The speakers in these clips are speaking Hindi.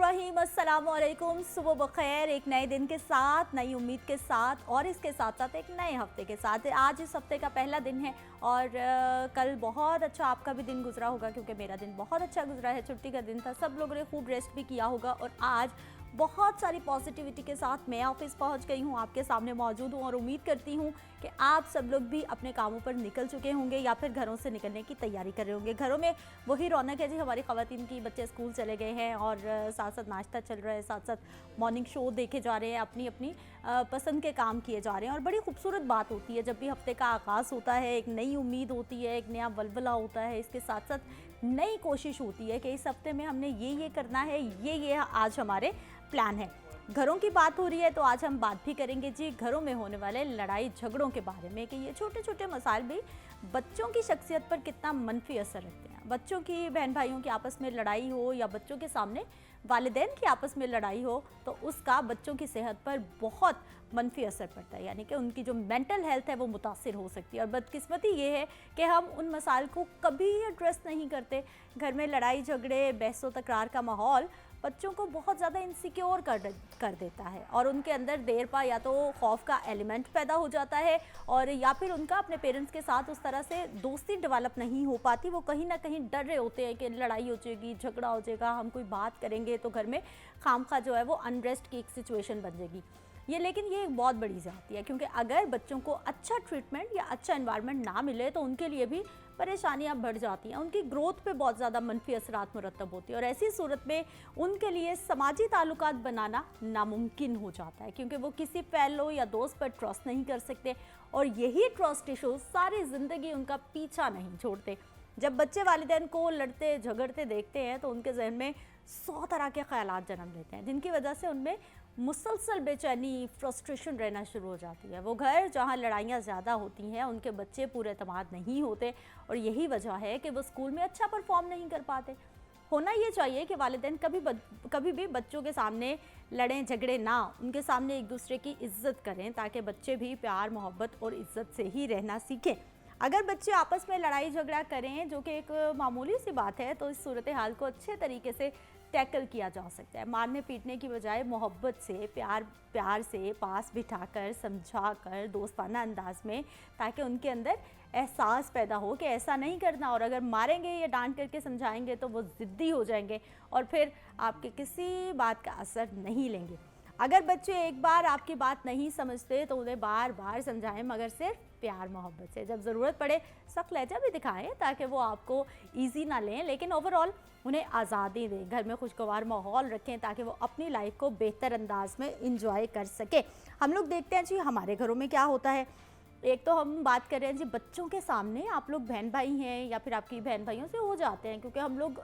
रहीम, अस्सलामुअलैकुम। सुबह बखैर, एक नए दिन के साथ, नई उम्मीद के साथ और इसके साथ साथ एक नए हफ्ते के साथ। आज इस हफ्ते का पहला दिन है और कल बहुत अच्छा आपका भी दिन गुजरा होगा, क्योंकि मेरा दिन बहुत अच्छा गुजरा है। छुट्टी का दिन था, सब लोगों ने खूब रेस्ट भी किया होगा और आज बहुत सारी पॉजिटिविटी के साथ मैं ऑफिस पहुंच गई हूं, आपके सामने मौजूद हूं और उम्मीद करती हूं कि आप सब लोग भी अपने कामों पर निकल चुके होंगे या फिर घरों से निकलने की तैयारी कर रहे होंगे। घरों में वही रौनक है जी, हमारी ख़वातीन की, बच्चे स्कूल चले गए हैं और साथ साथ नाश्ता चल रहा है, साथ साथ मॉर्निंग शो देखे जा रहे हैं, अपनी अपनी पसंद के काम किए जा रहे हैं। और बड़ी खूबसूरत बात होती है जब भी हफ्ते का आगाज़ होता है, एक नई उम्मीद होती है, एक नया वलवला होता है, इसके साथ साथ नई कोशिश होती है कि इस हफ्ते में हमने ये करना है, ये आज हमारे प्लान है। घरों की बात हो रही है तो आज हम बात भी करेंगे जी घरों में होने वाले लड़ाई झगड़ों के बारे में, कि ये छोटे छोटे मसाइल भी बच्चों की शख्सियत पर कितना मनफी असर रखते हैं। बच्चों की, बहन भाइयों की आपस में लड़ाई हो या बच्चों के सामने वालिदैन की आपस में लड़ाई हो तो उसका बच्चों की सेहत पर बहुत मनफी असर पड़ता है, यानी कि उनकी जो मेंटल हेल्थ है वो मुतासिर हो सकती है। और बदकिस्मती ये है कि हम उन मसाइल को कभी एड्रेस नहीं करते। घर में लड़ाई झगड़े, बहसो तकरार का माहौल बच्चों को बहुत ज़्यादा इनसिक्योर कर देता है और उनके अंदर देर पा या तो खौफ का एलिमेंट पैदा हो जाता है और या फिर उनका अपने पेरेंट्स के साथ उस तरह से दोस्ती डेवलप नहीं हो पाती। वो कहीं ना कहीं डर रहे होते हैं कि लड़ाई हो जाएगी, झगड़ा हो जाएगा, हम कोई बात करेंगे तो घर में खामखा जो है वो अनरेस्ट की एक सिचुएशन बन जाएगी। लेकिन ये एक बहुत बड़ी ज़्यादती है, क्योंकि अगर बच्चों को अच्छा ट्रीटमेंट या अच्छा एनवायरनमेंट ना मिले तो उनके लिए भी परेशानियां बढ़ जाती हैं, उनकी ग्रोथ पे बहुत ज़्यादा मनफी असरात मुरतब होती है और ऐसी सूरत में उनके लिए समाजी ताल्लुकात बनाना नामुमकिन हो जाता है, क्योंकि वो किसी फेलो या दोस्त पर ट्रस्ट नहीं कर सकते और यही ट्रस्ट इशूज सारी ज़िंदगी उनका पीछा नहीं छोड़ते। जब बच्चे वालिदैन को लड़ते झगड़ते देखते हैं तो उनके जहन में 100 तरह के ख्यालात जन्म लेते हैं, जिनकी वजह से उनमें मुसलसल बेचैनी, फ्रस्ट्रेशन रहना शुरू हो जाती है। वो घर जहाँ लड़ाइयाँ ज़्यादा होती हैं, उनके बच्चे पूरे एतमाद नहीं होते और यही वजह है कि वो स्कूल में अच्छा परफॉर्म नहीं कर पाते। होना ये चाहिए कि वालिदैन कभी भी बच्चों के सामने लड़ें झगड़े ना, उनके सामने एक दूसरे की इज्जत करें, ताकि बच्चे भी प्यार, मोहब्बत और इज्जत से ही रहना सीखें। अगर बच्चे आपस में लड़ाई झगड़ा करें, जो कि एक मामूली सी बात है, तो इस सूरत हाल को अच्छे तरीके से टैकल किया जा सकता है। मारने पीटने की बजाय मोहब्बत से, प्यार से पास बिठाकर, समझाकर, दोस्ताना अंदाज में, ताकि उनके अंदर एहसास पैदा हो कि ऐसा नहीं करना। और अगर मारेंगे या डांट करके समझाएंगे तो वो ज़िद्दी हो जाएंगे और फिर आपके किसी बात का असर नहीं लेंगे। अगर बच्चे एक बार आपकी बात नहीं समझते तो उन्हें बार बार समझाएं, मगर सिर्फ प्यार मोहब्बत से। जब ज़रूरत पड़े सख्त लहजा भी दिखाएं, ताकि वो आपको ईजी ना लें, लेकिन ओवरऑल उन्हें आज़ादी दें। घर में खुशगवार माहौल रखें ताकि वो अपनी लाइफ को बेहतर अंदाज में इंजॉय कर सके। हम लोग देखते हैं जी हमारे घरों में क्या होता है। एक तो हम बात कर रहे हैं जी बच्चों के सामने, आप लोग बहन भाई हैं या फिर आपकी बहन भाइयों से हो जाते हैं, क्योंकि हम लोग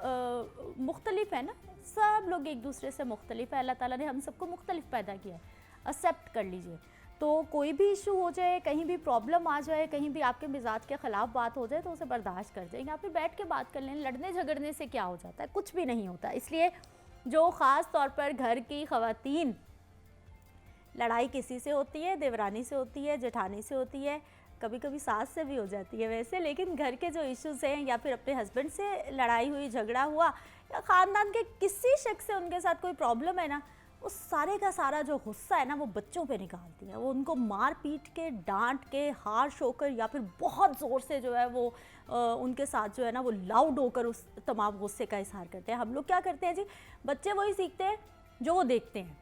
मुख्तलिफ हैं ना, सब लोग एक दूसरे से मुख्तलिफ है। अल्लाह ताला ने हम सबको मुख्तलिफ पैदा किया है, एक्सेप्ट कर लीजिए। तो कोई भी इशू हो जाए, कहीं भी प्रॉब्लम आ जाए, कहीं भी आपके मिजाज के ख़िलाफ़ बात हो जाए तो उसे बर्दाश्त कर जाएंगे, आप फिर बैठ के बात कर लें। लड़ने झगड़ने से क्या हो जाता है? कुछ भी नहीं होता। इसलिए जो ख़ास तौर पर घर की ख़वातीन, लड़ाई किसी से होती है, देवरानी से होती है, जेठानी से होती है, कभी कभी सास से भी हो जाती है वैसे, लेकिन घर के जो इश्यूज़ हैं या फिर अपने हस्बैंड से लड़ाई हुई, झगड़ा हुआ, या ख़ानदान के किसी शख्स से उनके साथ कोई प्रॉब्लम है ना, उस सारे का सारा जो गुस्सा है ना वो बच्चों पे निकालती है। वो उनको मार पीट के, डांट के, हार्श होकर या फिर बहुत ज़ोर से जो है वो उनके साथ जो है ना वो लाउड होकर उस तमाम गुस्से का इजहार करते हैं। हम लोग क्या करते हैं जी, बच्चे वही सीखते हैं जो वो देखते हैं।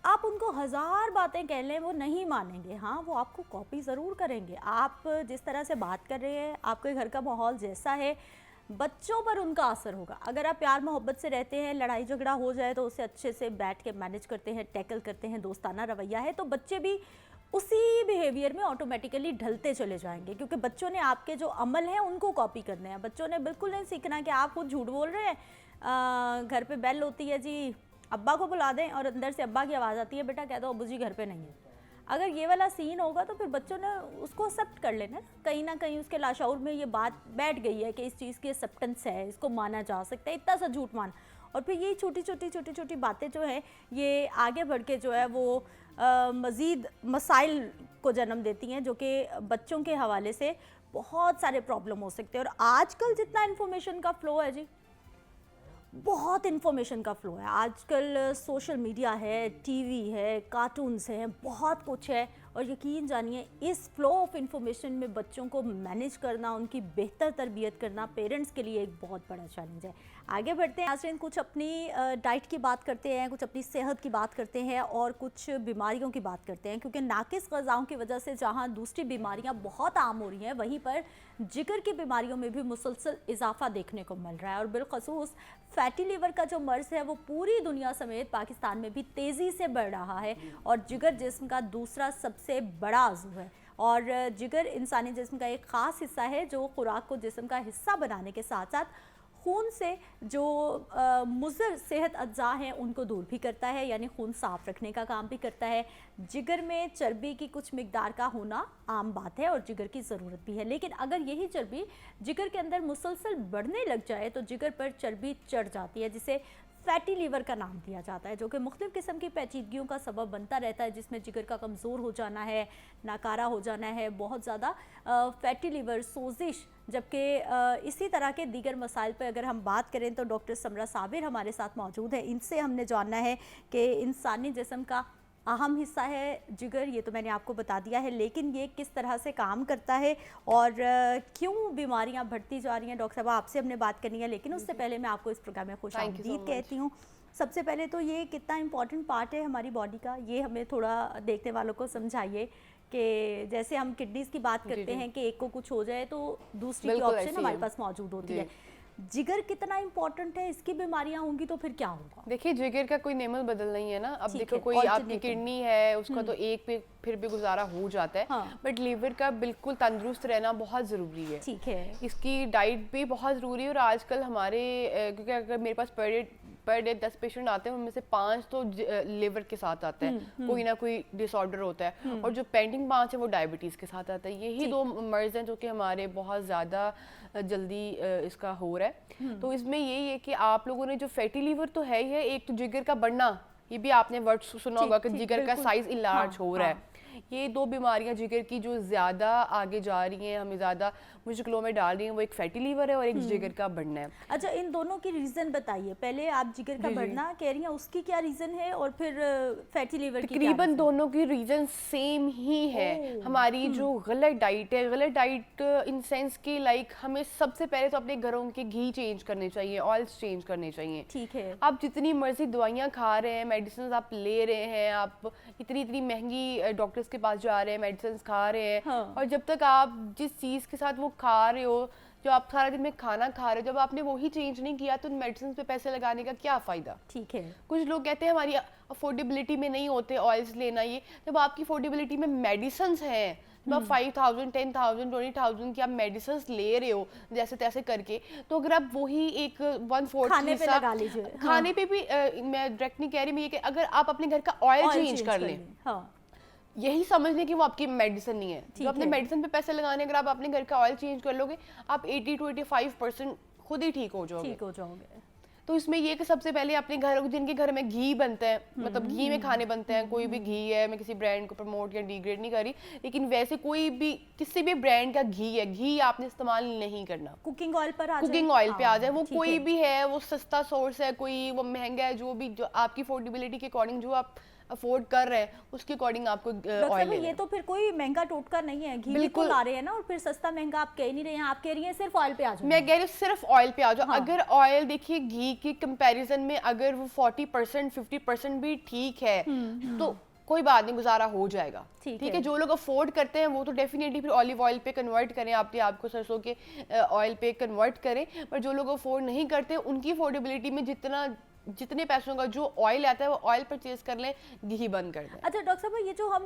आप उनको हज़ार बातें कह लें वो नहीं मानेंगे, हाँ वो आपको कॉपी ज़रूर करेंगे। आप जिस तरह से बात कर रहे हैं, आपके घर का माहौल जैसा है, बच्चों पर उनका असर होगा। अगर आप प्यार मोहब्बत से रहते हैं, लड़ाई झगड़ा हो जाए तो उसे अच्छे से बैठ के मैनेज करते हैं, टैकल करते हैं, दोस्ताना रवैया है, तो बच्चे भी उसी बिहेवियर में ऑटोमेटिकली ढलते चले जाएंगे, क्योंकि बच्चों ने आपके जो अमल हैं उनको कॉपी करने हैं। बच्चों ने बिल्कुल नहीं सीखना कि आप खुद झूठ बोल रहे हैं। घर पे बेल होती है जी, अब्बा को बुला दें और अंदर से अब्बा की आवाज़ आती है, बेटा कह दो अब्बू जी घर पे नहीं है। अगर ये वाला सीन होगा तो फिर बच्चों ने उसको एक्सेप्ट कर लेना। कहीं ना कहीं उसके लाशौर में ये बात बैठ गई है कि इस चीज़ की एक्सेप्टेंस है, इसको माना जा सकता है, इतना सा झूठ मान। और फिर यही छोटी छोटी बातें जो हैं ये आगे बढ़ के जो है वो मज़ीद मसाइल को जन्म देती हैं, जो कि बच्चों के हवाले से बहुत सारे प्रॉब्लम हो सकते हैं। और आजकल जितना इन्फॉर्मेशन का फ़्लो है जी, बहुत इन्फॉर्मेशन का फ्लो है आजकल। सोशल मीडिया है, टीवी है, कार्टून्स हैं, बहुत कुछ है। और यकीन जानिए इस फ्लो ऑफ इन्फॉर्मेशन में बच्चों को मैनेज करना, उनकी बेहतर तरबियत करना पेरेंट्स के लिए एक बहुत बड़ा चैलेंज है। आगे बढ़ते हैं नाज़रीन, कुछ अपनी डाइट की बात करते हैं, कुछ अपनी सेहत की बात करते हैं और कुछ बीमारियों की बात करते हैं। क्योंकि नाकिस ग़िज़ाओं की वजह से जहां दूसरी बीमारियां बहुत आम हो रही हैं, वहीं पर जिगर की बीमारियों में भी मुसलसल इजाफा देखने को मिल रहा है। और बिलखसूस फैटी लीवर का जो मर्ज़ है वो पूरी दुनिया समेत पाकिस्तान में भी तेज़ी से बढ़ रहा है। और जिगर जिस्म का दूसरा सबसे बड़ा अज़ू है। और जिगर इंसानी जिस्म का एक ख़ास हिस्सा है जो खुराक को जिस्म का हिस्सा बनाने के साथ साथ खून से जो मुज़र सेहत अज्जा हैं उनको दूर भी करता है, यानी खून साफ़ रखने का काम भी करता है। जिगर में चर्बी की कुछ मिकदार का होना आम बात है और जिगर की ज़रूरत भी है। लेकिन अगर यही चर्बी जिगर के अंदर मुसलसल बढ़ने लग जाए तो जिगर पर चर्बी चढ़ जाती है, जिसे फैटी लीवर का नाम दिया जाता है, जो कि मुख्तलिफ़ किस्म की पेचीदगियों का सबब बनता रहता है, जिसमें जिगर का कमज़ोर हो जाना है, नाकारा हो जाना है, बहुत ज़्यादा फैटी लीवर, सोजिश। जबकि इसी तरह के दीगर मसाइल पर अगर हम बात करें तो डॉक्टर समरा साबिर हमारे साथ मौजूद है। इनसे हमने जानना है कि इंसानी जिस्म का अहम हिस्सा है जिगर, ये तो मैंने आपको बता दिया है, लेकिन ये किस तरह से काम करता है और क्यों बीमारियां बढ़ती जा रही हैं। डॉक्टर साहब आपसे हमने बात करनी है, लेकिन उससे पहले मैं आपको इस प्रोग्राम में खुशामदीद कहती हूँ। सबसे पहले तो ये कितना इम्पोर्टेंट पार्ट है हमारी बॉडी का, ये हमें थोड़ा देखने वालों को समझाइए कि जैसे हम किडनीज़ की बात करते हैं कि एक को कुछ हो जाए तो दूसरी की ऑप्शन हमारे पास मौजूद होती है। जिगर कितना इम्पोर्टेंट है, इसकी बीमारियां होंगी तो फिर क्या होगा? देखिए जिगर का कोई नेमल बदल नहीं है ना। अब देखो कोई आपकी किडनी है उसका तो एक पे फिर भी गुजारा हो जाता है, बट लीवर का बिल्कुल तंदुरुस्त रहना बहुत ज़रूरी है। ठीक है, इसकी डाइट भी बहुत ज़रूरी है। और आजकल हमारे क्योंकि अगर मेरे पास पर डे 10 पेशेंट आते हैं उनमें से 5 तो लिवर के साथ आता है, कोई ना कोई डिसऑर्डर होता है, और जो पेंडिंग 5 है वो डायबिटीज़ के साथ आता है। यही 2 मर्ज़ हैं जो कि हमारे बहुत ज़्यादा जल्दी इसका हो रहा है। तो इसमें यही है कि आप लोगों ने जो फैटी लीवर तो है ही है, एक तो जिगर का बढ़ना, ये भी आपने वर्ड सुना होगा कि जिगर का साइज इलार्ज हो रहा है। ये 2 बीमारियां जिगर की जो ज़्यादा आगे जा रही हैं, हमें ज़्यादा मुश्किलों में डाल रही हैं, वो एक फैटी लीवर है और एक जिगर का बढ़ना है। अच्छा, इन दोनों की रीज़न बताइए। पहले आप जिगर का बढ़ना कह रही हैं, उसकी क्या रीज़न है, और फिर फैटी लीवर की? तकरीबन दोनों की रीज़न सेम ही है। हमारी जो गलत डाइट है, गलत डाइट इन सेंस की लाइक हमें सबसे पहले तो अपने घरों के घी चेंज करने चाहिए, ऑयल्स चेंज करने चाहिए। ठीक है, आप जितनी मर्जी दवाइयाँ खा रहे हैं, मेडिसिन आप ले रहे हैं, आप इतनी महंगी डॉक्टर्स के पास जा रहे हैं, मेडिसिन खा रहे हैं, और जब तक आप जिस चीज़ के साथ वो खा रहे हो, जो आप सारा दिन में खाना खा रहे हो, जब आपने वही चेंज नहीं किया तो मेडिसिन पे पैसे लगाने का क्या फ़ायदा। ठीक है, कुछ लोग कहते हैं हमारी अफोर्डेबिलिटी में नहीं होते ऑयल्स लेना, ये जब आपकी अफोर्डेबिलिटी में मेडिसिन हैं, जब आप 5,000, 10,000, 20,000 की आप मेडिसिन ले रहे हो जैसे तैसे करके, तो अगर आप वही एक 1/4 खाने पे लगा लीजिए। खाने पे भी मैं डायरेक्ट नहीं कह रही, मैं ये कि अगर आप अपने घर का ऑयल चेंज कर लें, यही समझ लें कि वो आपकी मेडिसिन नहीं है। जो अपने मेडिसिन पे पैसे लगाने, अगर आप अपने घर का ऑयल चेंज कर लोगे, आप 80 to 85% खुद ही ठीक हो जाओगे। तो इसमें ये कि सबसे पहले अपने घर, जिनके घर में घी बनता है, मतलब घी में खाने बनते हैं, कोई भी घी है, मैं किसी ब्रांड को प्रमोट या डिग्रेड नहीं कर रही, लेकिन वैसे कोई भी किसी भी ब्रांड का घी है, घी आपने इस्तेमाल नहीं करना। कुकिंग ऑयल पर आ जाए, कुकिंग ऑयल पे आ जाए, वो कोई भी है, वो सस्ता सोर्स है, कोई वो महंगा है, जो भी जो आपकी अफोर्डेबिलिटी के अकॉर्डिंग जो आप अफोर्ड कर रहे हैं उसके अकॉर्डिंग आपको ऑयल। ये तो फिर कोई महंगा टोटका नहीं है, घी बिल्कुल ला रहे हैं ना, और फिर सस्ता महंगा आप कह नहीं रहे हैं, आप कह रही हैं सिर्फ ऑयल पे आ जाओ। मैं कह रही हूँ सिर्फ ऑयल पे आ जाओ। अगर ऑयल देखिए घी की कंपैरिजन में अगर वो 40% 50% भी ठीक है तो कोई बात नहीं, गुजारा हो जाएगा। ठीक है, जो लोग अफोर्ड करते हैं वो तो डेफिनेटली फिर ऑलिव ऑयल पे कन्वर्ट करें, अपने आप को सरसों के ऑयल पे कन्वर्ट करें। पर जो लोग अफोर्ड नहीं करते, उनकी अफोर्डेबिलिटी में जितने पैसों का जो ऑयल आता है वो ऑयल परचेज कर लें, घी बंद कर दें। अच्छा डॉक्टर साहब, ये जो हम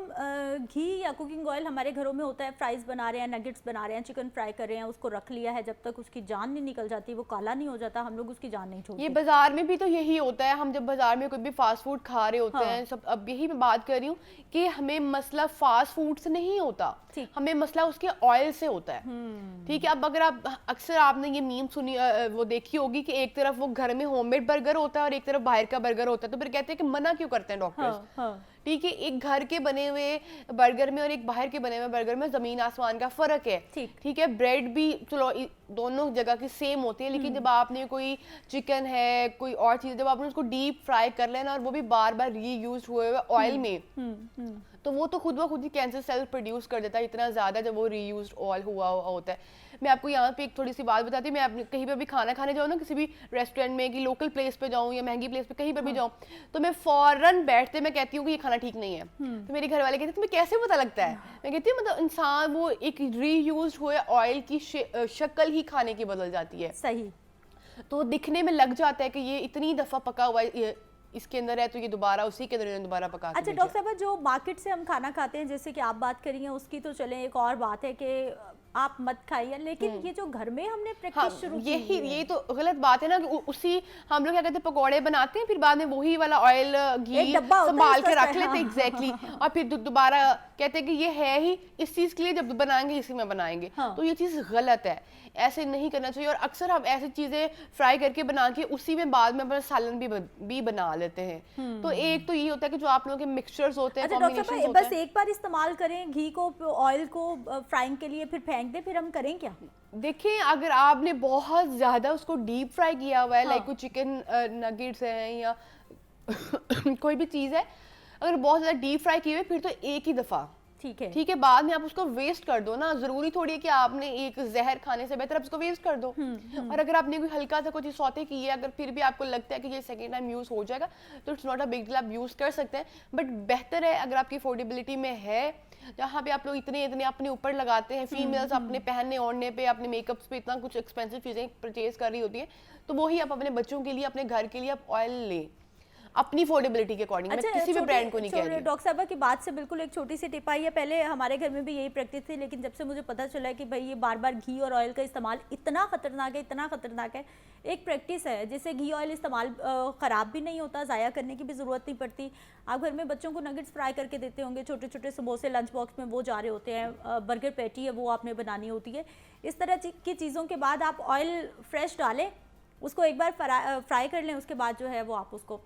घी या कुकिंग ऑयल हमारे घरों में होता है, फ्राइज बना रहे हैं, नगेट्स बना रहे हैं, चिकन फ्राई कर रहे हैं, उसको रख लिया है, जब तक उसकी जान नहीं निकल जाती, वो काला नहीं हो जाता, हम लोग उसकी जान नहीं छोड़ते। ये बाजार में भी तो यही होता है। हम जब बाजार में कोई भी फास्ट फूड खा रहे होते हैं सब, अब यही मैं बात कर रही हूँ कि हमें मसला फास्ट फूड से नहीं होता, हमें मसला उसके ऑयल से होता है। ठीक है, अब अगर आप अक्सर आपने ये मीम सुनी वो देखी होगी कि एक तरफ वो घर में होममेड बर्गर होता है और और एक तरफ बाहर का बर्गर होता है, तो फिर कहते हैं कि मना क्यों करते हैं डॉक्टर्स। ठीक है, एक घर के बने हुए बर्गर में और एक बाहर के बने हुए बर्गर में जमीन आसमान का फर्क है। ठीक है, ब्रेड भी चलो दोनों जगह की सेम होती है, लेकिन जब आपने कोई चिकन है कोई और चीज, जब आपने उसको डीप फ्राई कर लेना और वो भी बार बार रीयूज हुए हुए ऑयल में, तो वो तो खुद ब खुद ही कैंसर सेल प्रोड्यूस कर देता है इतना ज्यादा जब वो रीयूज्ड ऑयल हुआ होता है। मैं आपको यहाँ पे एक थोड़ी सी बात बताती हूँ, मैं अपने कहीं पे भी खाना खाने जाऊँ ना, किसी भी रेस्टोरेंट में कि लोकल प्लेस पे जाऊँ या महंगी प्लेस पे कहीं पे भी जाऊँ, तो मैं फौरन बैठते मैं कहती हूँ कि ये खाना ठीक नहीं है। तो मेरे घर वाले कहते हैं तुम्हें कैसे पता लगता है? मैं कहती हूँ मतलब इंसान वो एक रीयूज्ड हुए ऑयल की शक्ल ही खाने की बदल जाती है। सही, तो दिखने में लग जाता है कि ये इतनी दफा पका हुआ है इसके अंदर है, तो ये दोबारा उसी के अंदर दोबारा पका। अच्छा डॉक्टर साहब, जो मार्केट से हम खाना खाते हैं जैसे कि आप बात करी है उसकी, तो चले एक और बात है कि आप मत खाइए, लेकिन ये जो घर में हमने प्रैक्टिस शुरू की ये तो गलत बात है ना कि उसी हम लोग क्या कहते हैं पकौड़े बनाते हैं, फिर बाद में वही वाला ऑयल घी संभाल के रख लेते हैं। एग्जैक्टली, और फिर दोबारा कहते हैं कि ये है ही इस चीज के लिए, जब बनाएंगे इसी में बनाएंगे। तो ये चीज गलत है, ऐसे नहीं करना चाहिए। और अक्सर हम ऐसी चीजें फ्राई करके बना के उसी में बाद में अपना सालन भी बना लेते हैं। तो एक तो ये होता है कि जो आप लोगों के मिक्सचर्स होते हैं, कॉम्बिनेशंस होते हैं, बस एक बार इस्तेमाल करें घी को, ऑयल को फ्राइंग के लिए, फिर फेंक दे, फिर हम करें क्या? देखिए, अगर आपने बहुत ज्यादा उसको डीप फ्राई किया हुआ है, लाइक कोई चिकन नगेट्स हैं या कोई भी चीज है, अगर बहुत ज्यादा डीप फ्राई की हुई, फिर तो एक ही दफा ठीक है, बाद में आप उसको वेस्ट कर दो ना। जरूरी थोड़ी है कि आपने एक जहर खाने से बेहतर आप उसको वेस्ट कर दो। और अगर आपने कोई हल्का सा कुछ सौते की है, अगर फिर भी आपको लगता है कि ये सेकेंड टाइम यूज हो जाएगा, तो it's not a big deal, आप यूज कर सकते हैं। बट बेहतर है अगर आपकी अफोर्डेबिलिटी में है, जहाँ पे आप लोग इतने अपने ऊपर लगाते हैं, फीमेल्स अपने पहनने ओढ़ने पे, अपने मेकअप्स पे इतना कुछ एक्सपेंसिव चीजें परचेज कर रही होती है, तो वही आप अपने बच्चों के लिए, अपने घर के लिए आप ऑयल लें अपनी अफोर्डेबिलिटी के अकॉर्डिंग। मैं किसी भी ब्रांड को नहीं कह रही। डॉक्टर साहब की बात से बिल्कुल एक छोटी सी टिप आई है, पहले हमारे घर में भी यही प्रैक्टिस थी, लेकिन जब से मुझे पता चला कि भाई ये बार बार घी और ऑयल का इस्तेमाल इतना खतरनाक है। एक प्रैक्टिस है जिससे घी ऑयल इस्तेमाल ख़राब भी नहीं होता, ज़ाया करने की भी ज़रूरत नहीं पड़ती। आप घर में बच्चों को नगेट्स फ्राई करके देते होंगे, छोटे छोटे समोसे लंच बॉक्स में वो जा रहे होते हैं, बर्गर पैटी है वो आपने बनानी होती है, इस तरह की चीज़ों के बाद आप ऑयल फ्रेश डालें, उसको एक बार फ्राई कर लें, उसके बाद जो है वो आप उसको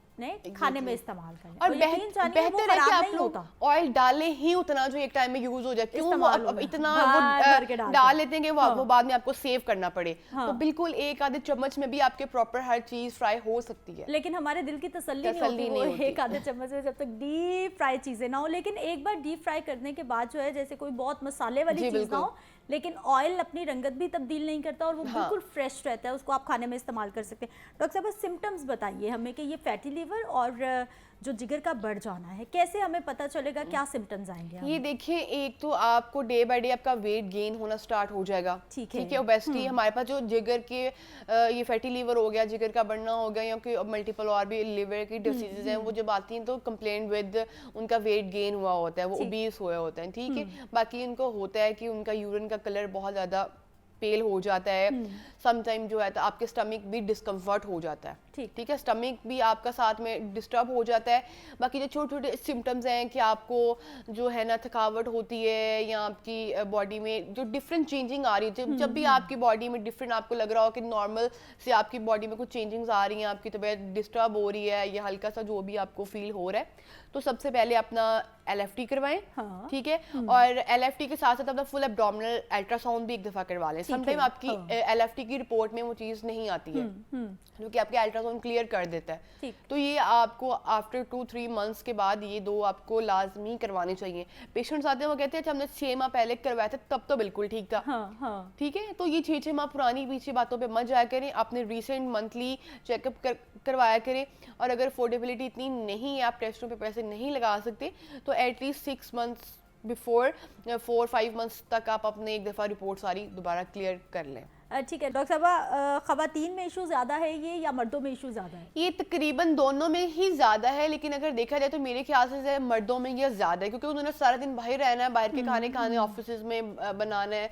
खाने में इस्तेमाल करें। और बेहतर है कि आप लोग ऑयल डालें ही उतना जो एक टाइम में यूज हो जाए, क्यों अब इतना वो डाल लेते हैं कि वो बाद में आपको सेव करना पड़े। तो बिल्कुल एक आधे चम्मच में भी आपके प्रॉपर हर चीज फ्राई हो सकती है, लेकिन हमारे दिल की तसल्ली नहीं होती एक आधे चम्मच में जब तक डीप फ्राई चीजें ना हो। लेकिन एक बार डीप फ्राई करने के बाद जो है, जैसे कोई बहुत मसाले वाली चीज ना हो, लेकिन ऑयल अपनी रंगत भी तब्दील नहीं करता और वो बिल्कुल फ्रेश रहता है, उसको आप खाने में इस्तेमाल कर सकते हैं। डॉक्टर साहब, सिम्टम्स बताइए हमें कि ये फैटी लिवर और जो जिगर का बढ़ जाना है, कैसे हमें पता चलेगा, क्या सिम्टम्स आएंगे? ये देखिए, एक तो आपको डे बाय डे आपका वेट गेन होना स्टार्ट हो जाएगा। ठीक है, ओबेसिटी हमारे पास जो जिगर के ये फैटी लीवर हो गया, जिगर का बढ़ना हो गया, या कि मल्टीपल और भी लिवर की डिसीजेज हैं, वो जब आती हैं तो कंप्लेन विद उनका वेट गेन हुआ होता है, वो ओबीस हुए होते हैं। ठीक है, बाकी इनको होता है कि उनका यूरिन का कलर बहुत ज्यादा पेल हो जाता है, समटाइम जो है तो आपके स्टमक भी डिस्कम्फर्ट हो जाता है। ठीक है, स्टमक भी आपका साथ में डिस्टर्ब हो जाता है। बाकी जो छोटे छोटे सिम्टम्स हैं कि आपको जो है ना थकावट होती है, या आपकी बॉडी में जो डिफरेंट चेंजिंग आ रही है, जब भी आपकी बॉडी में डिफरेंट आपको लग रहा हो कि नॉर्मल से आपकी बॉडी में कुछ चेंजिंग्स आ रही हैं, आपकी तबीयत डिस्टर्ब हो रही है या हल्का सा जो भी आपको फील हो रहा है, तो सबसे पहले अपना LFT करवाएं। ठीक है, और LFT के साथ साथ अपना फुल एब्डोमिनल अल्ट्रासाउंड भी एक दफा करवा लें। समटाइम आपकी LFT की रिपोर्ट में वो चीज नहीं आती है, जो कि आपके अल्ट्रासाउंड क्लियर कर देता है। तो ये आपको आफ्टर 2-3 मंथ्स के बाद ये दो आपको लाजमी करवाने चाहिए। पेशेंट्स आते हैं वो कहते हैं अच्छा हमने 6 माह पहले करवाया था, तब तो बिल्कुल ठीक था। ठीक है, तो ये 6 माह पुरानी पीछे बातों पे मत जाया करें, अपने रिसेंट मंथली चेकअप करवाया करें। और अगर अफोर्डेबिलिटी इतनी नहीं है, आप टेस्टों पे पैसे नहीं लगा सकते, तो एटलीस्ट 6 मंथ्स बिफोर 4-5 मंथ्स तक आप अपने एक दफ़ा रिपोर्ट सारी दोबारा क्लियर कर लें। ठीक है डॉक्टर साहब, ख़वातीन में इशू ज़्यादा है ये या मर्दों में इशू ज़्यादा है? ये तकरीबन दोनों में ही ज़्यादा है, लेकिन अगर देखा जाए तो मेरे ख्याल से मर्दों में ये ज़्यादा है, क्योंकि उन्होंने सारा दिन बाहर रहना है, बाहर के खाने खाने, ऑफिस में बनाना है,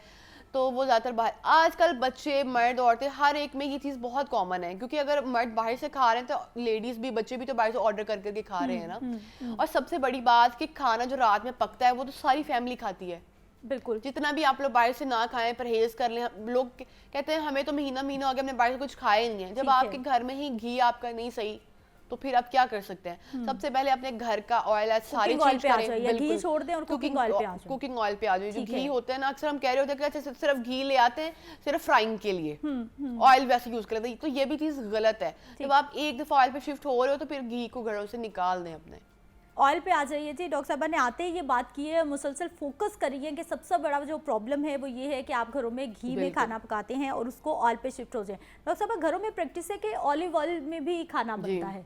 तो वो ज़्यादातर बाहर। आजकल बच्चे, मर्द, औरतें, हर एक में ये चीज़ बहुत कॉमन है, क्योंकि अगर मर्द बाहर से खा रहे हैं तो लेडीज़ भी, बच्चे भी तो बाहर से ऑर्डर करके खा रहे हैं ना। और सबसे बड़ी बात कि खाना जो रात में पकता है वो तो सारी फैमिली खाती है। बिल्कुल, जितना भी आप लोग बाहर से ना खाएं, परहेज कर लें। लोग कहते हैं हमें तो महीना हो गया हमने बाहर से कुछ खाया ही नहीं है, जब आपके घर में ही घी आपका नहीं सही तो फिर आप क्या कर सकते हैं? सबसे पहले अपने घर का ऑयल सारे चेंज करें, या घी छोड़ दें और कुकिंग ऑयल पे आ जाए। कुकिंग ऑयल पे आ जाए। जो घी होता है ना, अक्सर हम कह रहे होते हैं कि अच्छा सिर्फ घी ले आते हैं सिर्फ फ्राइंग के लिए, ऑयल वैसे यूज कर लेते हैं, तो ये भी चीज गलत है। जब आप एक दफा ऑयल पे शिफ्ट हो रहे हो तो फिर घी को घरों से निकाल दें अपने। ऑयल पे आ जाइए जी। डॉक्टर साहबा ने आते ही ये बात की है, मुसलसल फोकस करिए कि सबसे बड़ा जो प्रॉब्लम है वो ये है कि आप घरों में घी में खाना पकाते हैं और उसको ऑयल पे शिफ्ट हो जाए। डॉक्टर साहबा घरों में प्रैक्टिस है कि ऑलिव ऑयल में भी खाना बनता है,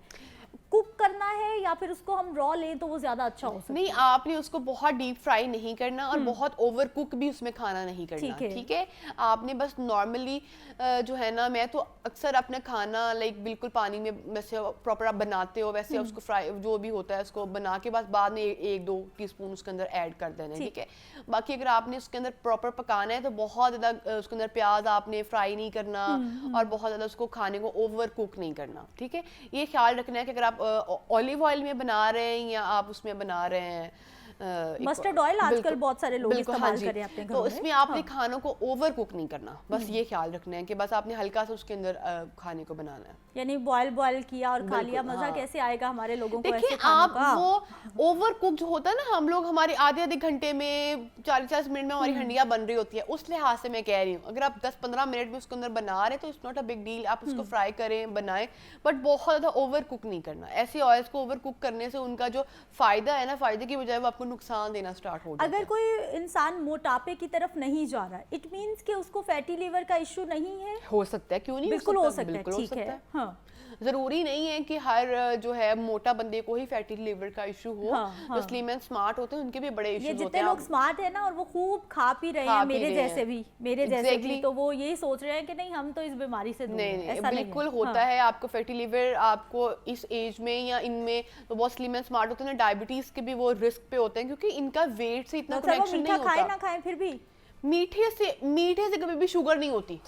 कुक करना है या फिर उसको हम रॉ लें तो वो ज्यादा अच्छा हो सकता है? नहीं, आपने उसको बहुत डीप फ्राई नहीं करना और बहुत ओवर कुक भी उसमें खाना नहीं करना, ठीक है? आपने बस नॉर्मली जो है ना, मैं तो अक्सर अपना खाना लाइक बिल्कुल पानी में वैसे प्रॉपर आप बनाते हो वैसे उसको फ्राई जो भी होता है उसको बना के बस बाद में 1-2 टीस्पून उसके अंदर ऐड कर देना है, ठीक है? बाकी अगर आपने उसके अंदर प्रॉपर पकाना है तो बहुत ज़्यादा उसके अंदर प्याज आपने फ्राई नहीं करना और बहुत ज़्यादा उसको खाने को ओवर कुक नहीं करना, ठीक है? ये ख्याल रखना है कि अगर आप ऑलिव ऑयल में बना रहे हैं या आप उसमें बना रहे हैं मस्टर्ड ऑयल आजकल बहुत सारे लोग इस्तेमाल कर रहे हैं अपने घरों में, तो इसमें आपने खानों को ओवर कुक नहीं करना, बस ये ख्याल रखना है कि बस आपने हल्का सा उसके अंदर खाने को बनाना है। यानी बॉयल किया और खा लिया, मजा कैसे आएगा हमारे लोगों को ऐसे खानों का? आप वो ओवर कुक जो होता है ना, हम लोग हमारे आधे घंटे में 40-40 मिनट में हमारी हंडिया बन रही होती है, उस लिहाज से मैं कह रही हूँ अगर आप 10-15 मिनट में उसके अंदर बना रहे तो it's not a big deal, आप उसको फ्राई करें बनाएं, बट बहुत ज्यादा ओवर कुक नहीं करना। ऐसे ऑयल्स को ओवर कुक करने से उनका जो फायदा है ना, फायदे की बजाय वो आपको नुकसान देना स्टार्ट हो जाता है। अगर कोई इंसान मोटापे की तरफ नहीं जा रहा, इट मींस कि उसको फैटी लिवर का इश्यू नहीं है? हो सकता है, क्यों नहीं? बिल्कुल हो सकता है, ठीक है। हाँ, जरूरी नहीं है कि हर जो है मोटा बंदे को ही फैटी लिवर का इशू हो। जो स्लिम एंड स्मार्ट होते हैं उनके भी बड़े इशू होते हैं। जितने लोग स्मार्ट है ना और वो खूब खा पी रहे हैं, मेरे जैसे भी, तो वो यही सोच रहे हैं कि नहीं हम तो इस बीमारी से दूर हैं। ऐसा बिल्कुल होता है। आपको फैटी लिवर आपको इस एज में या इनमें तो बहुत स्लिम एंड स्मार्ट होते हैं, डायबिटीज के भी वो रिस्क पे होते हैं क्योंकि इनका वेट से इतना कनेक्शन नहीं होता। खाए ना खाए फिर भी मीठे से कभी भी शुगर नहीं होती,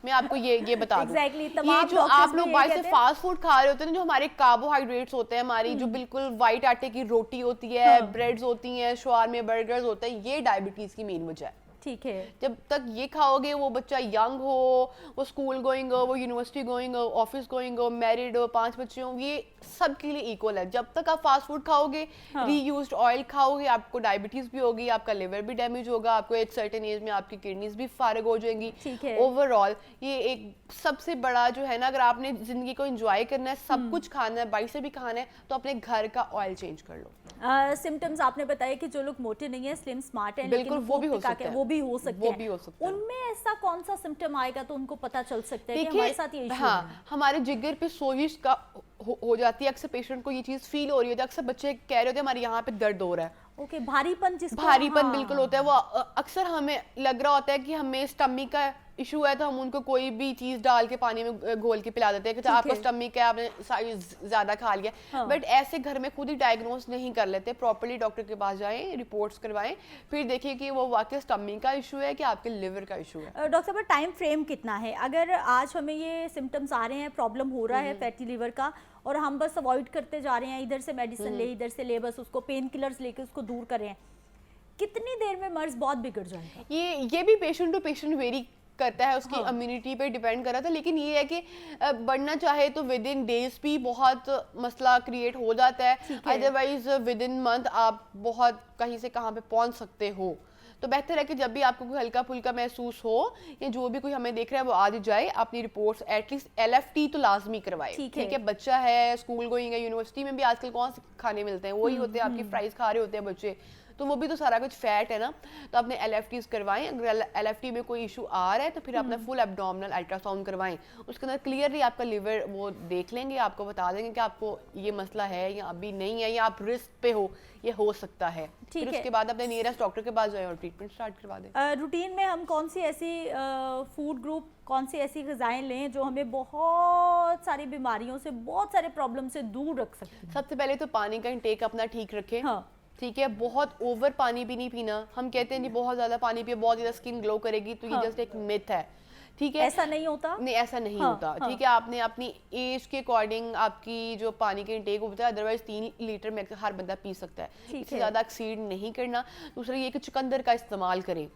मैं आपको ये बता दूं। ये जो आप लोग बाहर से फास्ट फूड खा रहे होते हैं, जो हमारे कार्बोहाइड्रेट्स होते हैं, हमारी जो बिल्कुल वाइट आटे की रोटी होती है, ब्रेड्स होती हैं, शवारमे, बर्गर्स होते हैं, ये डायबिटीज की मेन वजह है, ठीक है? जब तक ये खाओगे, वो बच्चा यंग हो, वो स्कूल गोइंग हो, वो यूनिवर्सिटी गोइंग हो, ऑफिस गोइंग हो, मैरिड हो, 5 बच्चे हो, ये सब के लिए इक्वल है। जब तक आप फास्ट फूड खाओगे, रीयूज्ड ऑयल खाओगे, आपको डायबिटीज भी होगी, आपका लिवर भी डैमेज होगा, आपको एक सर्टेन एज में आपकी किडनीज भी फारिग हो जाएंगी। ओवरऑल ये एक सबसे बड़ा जो है ना, अगर आपने जिंदगी को एंजॉय करना है, सब कुछ खाना है, बाहर से भी खाना है, तो अपने घर का ऑयल चेंज कर लो। सिम्टम्स आपने बताया कि जो लोग मोटे नहीं है, स्लिम स्मार्ट है, बिल्कुल वो भी हो सकता है। उनमें ऐसा कौन सा सिम्टम आएगा तो उनको पता चल सकता है कि हमारे साथ ये इशू है? हमारे जिगर पे सोजिश का हो जाती है, अक्सर पेशेंट को ये चीज फील हो रही होती है, अक्सर बच्चे कह रहे होते हैं हमारे यहाँ पे दर्द हो रहा है। ओके, भारीपन बिल्कुल होता है। वो अक्सर हमें लग रहा होता है कि हमें स्टमक का इशू है तो हम उनको कोई भी चीज डाल के पानी में घोल के पिला देते हैं कि आपका स्टमक है, आपने ज्यादा खा लिया, बट ऐसे घर में खुद ही डायग्नोस नहीं कर लेते। प्रॉपर्ली डॉक्टर के पास जाएं, रिपोर्ट्स करवाएं, फिर देखिए कि वो वाकई स्टमक का इशू है कि आपके लिवर का इशू है। डॉक्टर साहब, टाइम फ्रेम कितना है? अगर आज हमें ये सिम्टम्स आ रहे हैं, प्रॉब्लम हो रहा है फैटी लिवर का, और हम बस अवॉइड करते जा रहे हैं, इधर से मेडिसिन ले, इधर से ले, बस उसको पेन किलर्स लेके उसको दूर कर रहे हैं, कितनी देर में मर्ज बहुत बिगड़ जाएगा? ये भी पेशेंट टू पेशेंट वेरी करता है, उसकी इम्यूनिटी पे डिपेंड कर रहा था, लेकिन ये है कि बढ़ना चाहे तो विद इन डेज भी बहुत मसला क्रिएट हो जाता है, अदरवाइज विद इन मंथ आप बहुत कहीं से कहाँ पे पहुंच सकते हो। तो बेहतर है कि जब भी आपको कोई हल्का फुल्का महसूस हो या जो भी कोई हमें देख रहा है वो आज जाए, अपनी रिपोर्ट्स एटलीस्ट LFT तो लाजमी करवाए, ठीक है? बच्चा है, स्कूल गोइंग है, यूनिवर्सिटी में भी आजकल कौन से खाने मिलते हैं, वही होते हैं, आपकी फ्राइज खा रहे होते हैं बच्चे, तो वो भी तो सारा कुछ फैट है ना, तो आपने LFTs करवाएं। अगर LFT में कोई इशू आ रहा है तो फिर अपना फुल एब्डोमिनल अल्ट्रासाउंड करवाएं, उसके अंदर क्लियरली आपका लिवर वो देख लेंगे, आपको बता देंगे कि आपको ये मसला है या अभी नहीं है या आप रिस्क पे हो, ये हो सकता है। फिर उसके बाद अपने नियरेस्ट डॉक्टर के पास जाएं और ट्रीटमेंट स्टार्ट करवा दें। रूटीन में हम कौन सी ऐसी फूड ग्रुप, कौन सी ऐसी ग़िज़ाएं लें जो हमें बहुत सारी बीमारियों से, बहुत सारे प्रॉब्लम से दूर रख सकती हैं? सबसे पहले तो पानी का इंटेक अपना ठीक रखें, ठीक है? बहुत ओवर पानी भी नहीं पीना। हम कहते हैं जी बहुत ज़्यादा पानी पिए बहुत ज़्यादा स्किन ग्लो करेगी, तो ये जस्ट एक मिथ है, ठीक है, ऐसा नहीं होता, नहीं ऐसा नहीं होता। ठीक है, आपने अपनी एज के अकॉर्डिंग आपकी जो पानी के इंटेक होता है, अदरवाइज 3 लीटर में हर बंदा पी सकता है, इससे ज़्यादा एक्सीड नहीं करना। दूसरा ये कि चुकंदर का इस्तेमाल करें,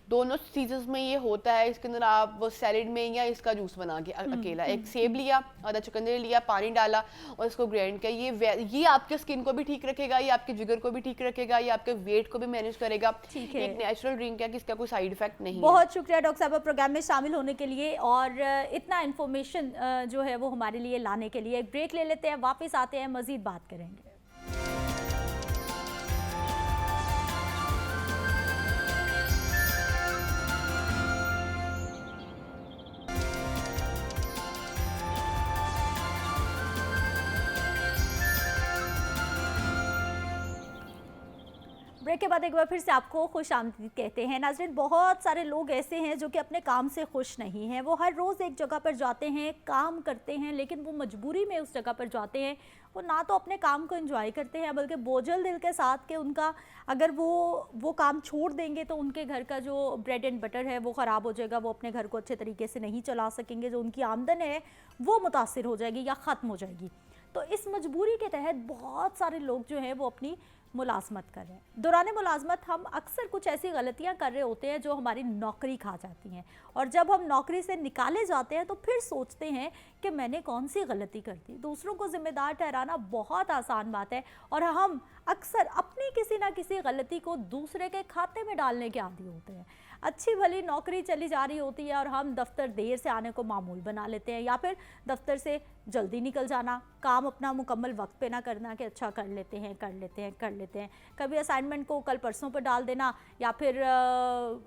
दोनों सीजन्स में ये होता है। इसके अंदर आप सैलेड में या इसका जूस बना के अकेला, एक सेब लिया, आधा चुकंदर लिया, पानी डाला और इसको ग्राइंड किया। ये आपके स्किन को भी ठीक रखेगा, ये आपके जिगर को भी ठीक रखेगा, ये आपके वेट को भी मैनेज करेगा। एक नेचुरल ड्रिंक है कि इसका कोई साइड इफेक्ट नहीं है। बहुत शुक्रिया डॉक्टर साहब प्रोग्राम में शामिल होने के लिए और इतना इन्फॉर्मेशन जो है वो हमारे लिए लाने के लिए। एक ब्रेक ले लेते हैं, वापस आते हैं, मजीद बात करेंगे। ब्रेक के बाद एक बार फिर से आपको खुश आमदीद कहते हैं। नाज़रीन, बहुत सारे लोग ऐसे हैं जो कि अपने काम से खुश नहीं हैं। वो हर रोज़ एक जगह पर जाते हैं, काम करते हैं, लेकिन वो मजबूरी में उस जगह पर जाते हैं। वो ना तो अपने काम को एंजॉय करते हैं, बल्कि बोझल दिल के साथ कि उनका अगर वो काम छोड़ देंगे तो उनके घर का जो ब्रेड एंड बटर है वो ख़राब हो जाएगा, वो अपने घर को अच्छे तरीके से नहीं चला सकेंगे, जो उनकी आमदन है वो मुतासिर हो जाएगी या ख़त्म हो जाएगी। तो इस मजबूरी के तहत बहुत सारे लोग जो हैं वो अपनी मुलाजमत कर रहे हैं। दौरान मुलाजमत हम अक्सर कुछ ऐसी गलतियां कर रहे होते हैं जो हमारी नौकरी खा जाती हैं, और जब हम नौकरी से निकाले जाते हैं तो फिर सोचते हैं कि मैंने कौन सी गलती कर दी। दूसरों को जिम्मेदार ठहराना बहुत आसान बात है और हम अक्सर अपनी किसी ना किसी गलती को दूसरे के खाते में डालने के आदी होते हैं। अच्छी भली नौकरी चली जा रही होती है और हम दफ्तर देर से आने को मामूल बना लेते हैं, या फिर दफ्तर से जल्दी निकल जाना, काम अपना मुकम्मल वक्त पे ना करना कि अच्छा कर लेते हैं। कभी असाइनमेंट को कल परसों पर डाल देना, या फिर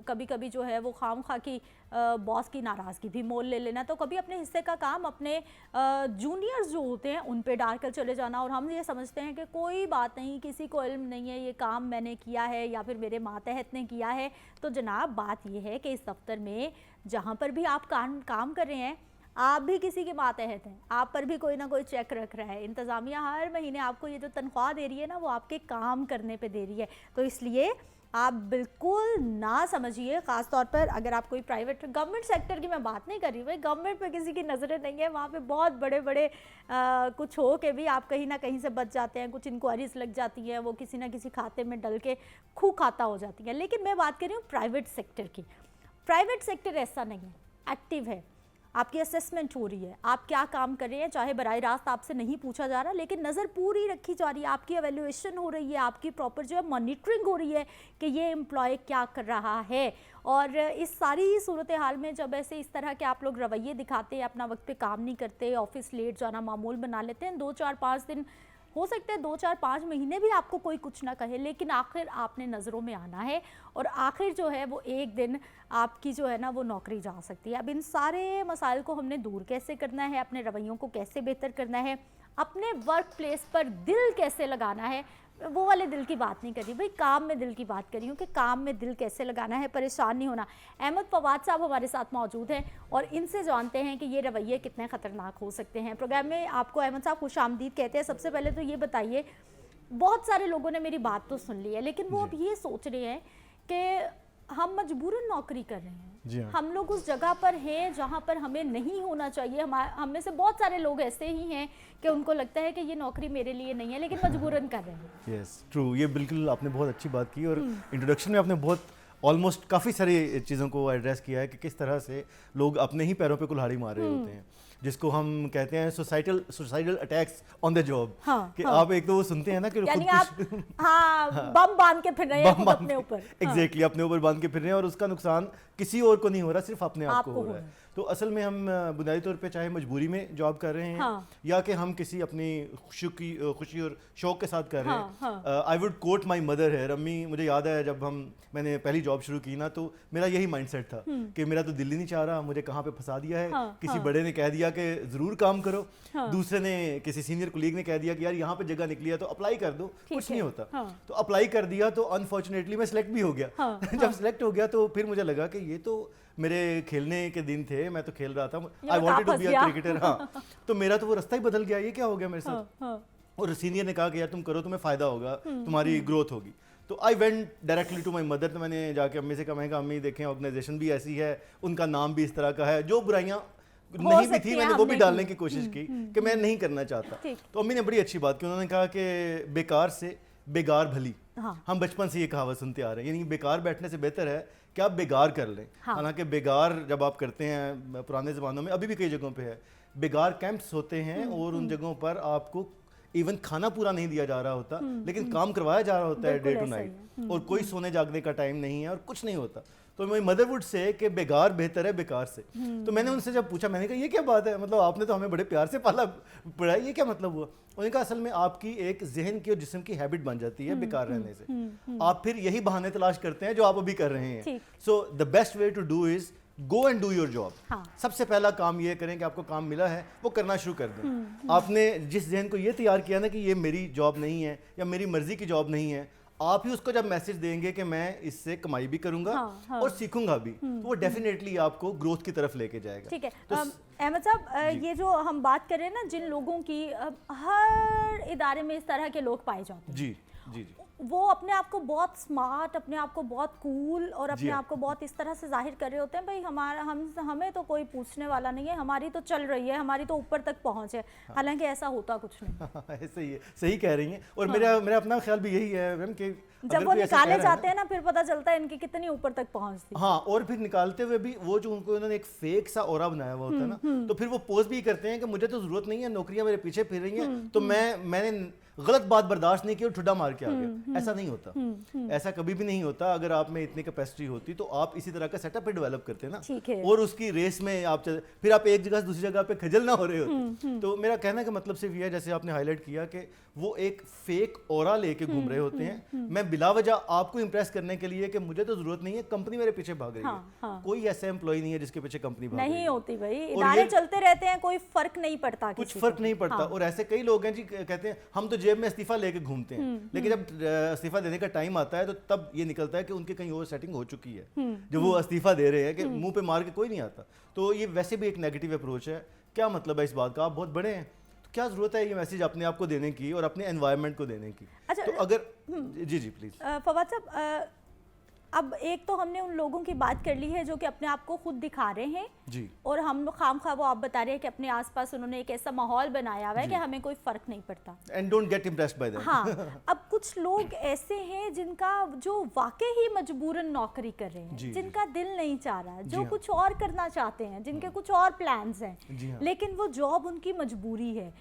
कभी कभी जो है वो खामखा की बॉस की नाराज़गी भी मोल ले लेना। तो कभी अपने हिस्से का काम अपने जूनियर्स जो होते हैं उन पे डाल कर चले जाना, और हम ये समझते हैं कि कोई बात नहीं, किसी को इल्म नहीं है, ये काम मैंने किया है या फिर मेरे मातहत ने किया है। तो जनाब, बात यह है कि इस दफ्तर में जहाँ पर भी आप काम कर रहे हैं, आप भी किसी के मातहत हैं, आप पर भी कोई ना कोई चेक रख रहा है। इंतज़ामिया हर महीने आपको ये जो तनख्वाह दे रही है ना, वो आपके काम करने पे दे रही है। तो इसलिए आप बिल्कुल ना समझिए, ख़ास तौर पर अगर आप कोई प्राइवेट, गवर्नमेंट सेक्टर की मैं बात नहीं कर रही, भाई गवर्नमेंट पे किसी की नज़रें नहीं है, वहाँ पे बहुत बड़े बड़े कुछ हो के भी आप कहीं ना कहीं से बच जाते हैं, कुछ इंक्वायरीज लग जाती हैं, वो किसी ना किसी खाते में डल के खू खाता हो जाती है। लेकिन मैं बात कर रही हूँ प्राइवेट सेक्टर की। प्राइवेट सेक्टर ऐसा नहीं है, एक्टिव है, आपकी असेसमेंट हो रही है, आप क्या काम कर रहे हैं, चाहे बराह रास्त आपसे नहीं पूछा जा रहा, लेकिन नज़र पूरी रखी जा रही है, आपकी एवेल्यूएशन हो रही है, आपकी प्रॉपर जो है मॉनिटरिंग हो रही है कि ये एम्प्लॉय क्या कर रहा है। और इस सारी सूरत हाल में जब ऐसे इस तरह के आप लोग रवैये दिखाते हैं, अपना वक्त पे काम नहीं करते, ऑफिस लेट जाना मामूल बना लेते हैं, 2 4 5 दिन, हो सकता है 2 4 5 महीने भी आपको कोई कुछ ना कहे, लेकिन आखिर आपने नज़रों में आना है और आखिर जो है वो एक दिन आपकी जो है ना वो नौकरी जा सकती है। अब इन सारे मसाइल को हमने दूर कैसे करना है, अपने रवैयों को कैसे बेहतर करना है, अपने वर्क प्लेस पर दिल कैसे लगाना है, वो वाले दिल की बात नहीं करी भाई, काम में दिल की बात करी हूँ कि काम में दिल कैसे लगाना है, परेशान नहीं होना। अहमद फवाद साहब हमारे साथ मौजूद हैं और इनसे जानते हैं कि ये रवैये कितने ख़तरनाक हो सकते हैं। प्रोग्राम में आपको अहमद साहब खुश आमदीद कहते हैं। सबसे पहले तो ये बताइए, बहुत सारे लोगों ने मेरी बात तो सुन ली है, लेकिन वो अब ये सोच रहे हैं कि हम मजबूरन नौकरी कर रहे हैं, हम लोग उस जगह पर हैं जहाँ पर हमें नहीं होना चाहिए। हम में से बहुत सारे लोग ऐसे ही हैं कि उनको लगता है कि ये नौकरी मेरे लिए नहीं है, लेकिन मजबूरन कर रहे हैं। यस, ट्रू, ये बिल्कुल आपने बहुत अच्छी बात की और इंट्रोडक्शन में आपने बहुत ऑलमोस्ट काफ़ी सारी चीज़ों को एड्रेस किया है कि किस तरह से लोग अपने ही पैरों पे कुल्हाड़ी मार रहे होते हैं, जिसको हम कहते हैं societal attacks on the job. कि आप एक तो वो सुनते हैं ना कि यानी आप बम बांध के फिर रहे हैं अपने ऊपर, एग्जैक्टली अपने ऊपर बांध के फिर रहे हैं और उसका नुकसान किसी और को नहीं हो रहा, सिर्फ अपने आप को हो रहा है। तो असल में हम बुनियादी तौर पे चाहे मजबूरी में जॉब कर रहे हैं या कि हम किसी अपनी खुशी और शौक के साथ कर रहे हैं। I would quote my mother है, अम्मी, मुझे याद है जब मैंने पहली जॉब शुरू की ना, तो मेरा यही माइंडसेट था कि मेरा तो दिल ही नहीं चाह रहा, मुझे कहाँ पे फंसा दिया है। किसी बड़े ने कह दिया कि जरूर काम करो, दूसरे ने, किसी सीनियर कुलीग ने कह दिया कि यार यहाँ पे जगह निकली है तो अप्लाई कर दो, कुछ नहीं होता। तो अप्लाई कर दिया तो अनफॉर्चुनेटली मैं सिलेक्ट भी हो गया। जब सिलेक्ट हो गया तो फिर मुझे लगा कि ये तो मेरे खेलने के दिन थे, मैं तो खेल रहा था, I wanted to be a cricketer. हाँ, तो मेरा तो वो रास्ता ही बदल गया, ये क्या हो गया मेरे साथ। और सीनियर ने कहा कि यार तुम करो, तुम्हें फायदा होगा, तुम्हारी ग्रोथ होगी। तो I went directly to my mother, तो मैंने जाके अम्मी से कहा, मैं कहा अम्मी देखें ऑर्गेनाइजेशन भी ऐसी है, उनका नाम भी इस तरह का है, जो बुराइयां नहीं भी थी मैंने वो भी डालने की कोशिश की कि मैं नहीं करना चाहता। तो अम्मी ने बड़ी अच्छी बात की, उन्होंने कहा कि बेकार से बेगार भली। हम बचपन से ये कहावत सुनते आ रहे हैं, यानी बेकार बैठने से बेहतर है कि आप बेगार कर लें। हालांकि बेगार जब आप करते हैं, पुराने ज़मानों में, अभी भी कई जगहों पे है, बेगार कैंप्स होते हैं और उन जगहों पर आपको इवन खाना पूरा नहीं दिया जा रहा होता, लेकिन काम करवाया जा रहा होता है डे टू नाइट, और कोई सोने जागने का टाइम नहीं है और कुछ नहीं होता। तो मेरी मदर वुड से कि बेगार बेहतर है बेकार से। तो मैंने उनसे जब पूछा, मैंने कहा ये क्या बात है, मतलब आपने तो हमें बड़े प्यार से पाला पढ़ाया, ये क्या मतलब हुआ? उन्होंने कहा असल में आपकी एक जहन की और जिस्म की हैबिट बन जाती है बेकार रहने से, आप फिर यही बहाने तलाश करते हैं जो आप अभी कर रहे हैं। So the best way to do is go and do your job. सबसे पहला काम ये करें कि आपको काम मिला है वो करना शुरू कर दें। आपने जिस जहन को ये तैयार किया ना कि ये मेरी जॉब नहीं है या मेरी मर्जी की जॉब नहीं है, आप ही उसको जब मैसेज देंगे कि मैं इससे कमाई भी करूंगा और सीखूंगा भी, तो वो डेफिनेटली आपको ग्रोथ की तरफ लेके जाएगा। ठीक है। तो अहमद साहब, ये जो हम बात कर रहे हैं ना, जिन लोगों की हर इदारे में इस तरह के लोग पाए जाते हैं, जी जी जी, वो अपने आप को बहुत स्मार्ट, अपने आप को बहुत कूल और अपने आप को बहुत इस तरह से जाहिर कर रहे होते हैं, भाई हमें तो कोई पूछने वाला नहीं है, हमारी तो चल रही है, हमारी तो ऊपर तक पहुंच है। हालांकि ऐसा होता कुछ नहीं। ऐसे ही है, सही कह रही हैं। और मेरा अपना ख्याल भी यही है मैम कि जब वो निकाले जाते हैं ना, फिर पता चलता है इनकी कितनी ऊपर तक पहुंच थी। हाँ, और फिर निकालते हुए भी वो जो उनको उन्होंने एक फेक सा ऑरा बनाया हुआ होता है ना, तो फिर वो पोस्ट भी करते हैं कि मुझे तो जरूरत नहीं है, नौकरियां मेरे पीछे फिर रही हैं, तो मैंने गलत बात बर्दाश्त नहीं की और ठुड्डा मार के आ गया। ऐसा नहीं होता, ऐसा कभी भी नहीं होता। अगर आप में इतनी कैपेसिटी होती तो आप इसी तरह का सेटअप डेवलप करते ना, और उसकी रेस में आप फिर आप एक जगह से दूसरी जगह पे खजल ना हो रहे होते। तो मेरा कहने का मतलब सिर्फ ये है, जैसे आपने हाईलाइट किया कि वो एक फेक ऑरा लेके घूम रहे होते हैं। मैं बिला वजह आपको इंप्रेस करने के लिए कि मुझे तो जरूरत नहीं है, कंपनी मेरे पीछे भाग रही है। कोई ऐसा एम्प्लॉय नहीं है जिसके पीछे कंपनी भाग रही है। नहीं होती भाई, इदारे चलते रहते हैं, कोई फर्क नहीं पड़ता, कुछ फर्क नहीं पड़ता। और ऐसे कई लोग हैं जी कहते हैं हम तो जेब में इस्तीफा लेके घूमते हैं, लेकिन जब इस्तीफा देने का टाइम आता है तो तब ये निकलता है कि उनकी कहीं और सेटिंग हो चुकी है, जो वो इस्तीफा दे रहे हैं कि मुंह पे मार के कोई नहीं आता। तो ये वैसे भी एक नेगेटिव अप्रोच है। क्या मतलब है इस बात का? आप बहुत बड़े हैं, क्या जरूरत है ये मैसेज अपने आप को देने की और अपने एनवायरनमेंट को देने की? अच्छा, तो अगर जी जी प्लीज फवाद साहब, अब एक तो हमने उन लोगों की बात कर ली है जो कि अपने आप को खुद दिखा रहे हैं जी, और हम खामखा वो आप बता रहे हैं कि अपने आसपास उन्होंने एक ऐसा माहौल बनाया हुआ है कि हमें कोई फर्क नहीं पड़ता, and don't get impressed by that. हाँ, अब कुछ लोग ऐसे हैं जिनका जो वाकई ही मजबूरन नौकरी कर रहे हैं, जिनका दिल नहीं चाह रहा, जो कुछ और करना चाहते हैं, जिनके कुछ और प्लान्स हैं, लेकिन वो जॉब उनकी मजबूरी है।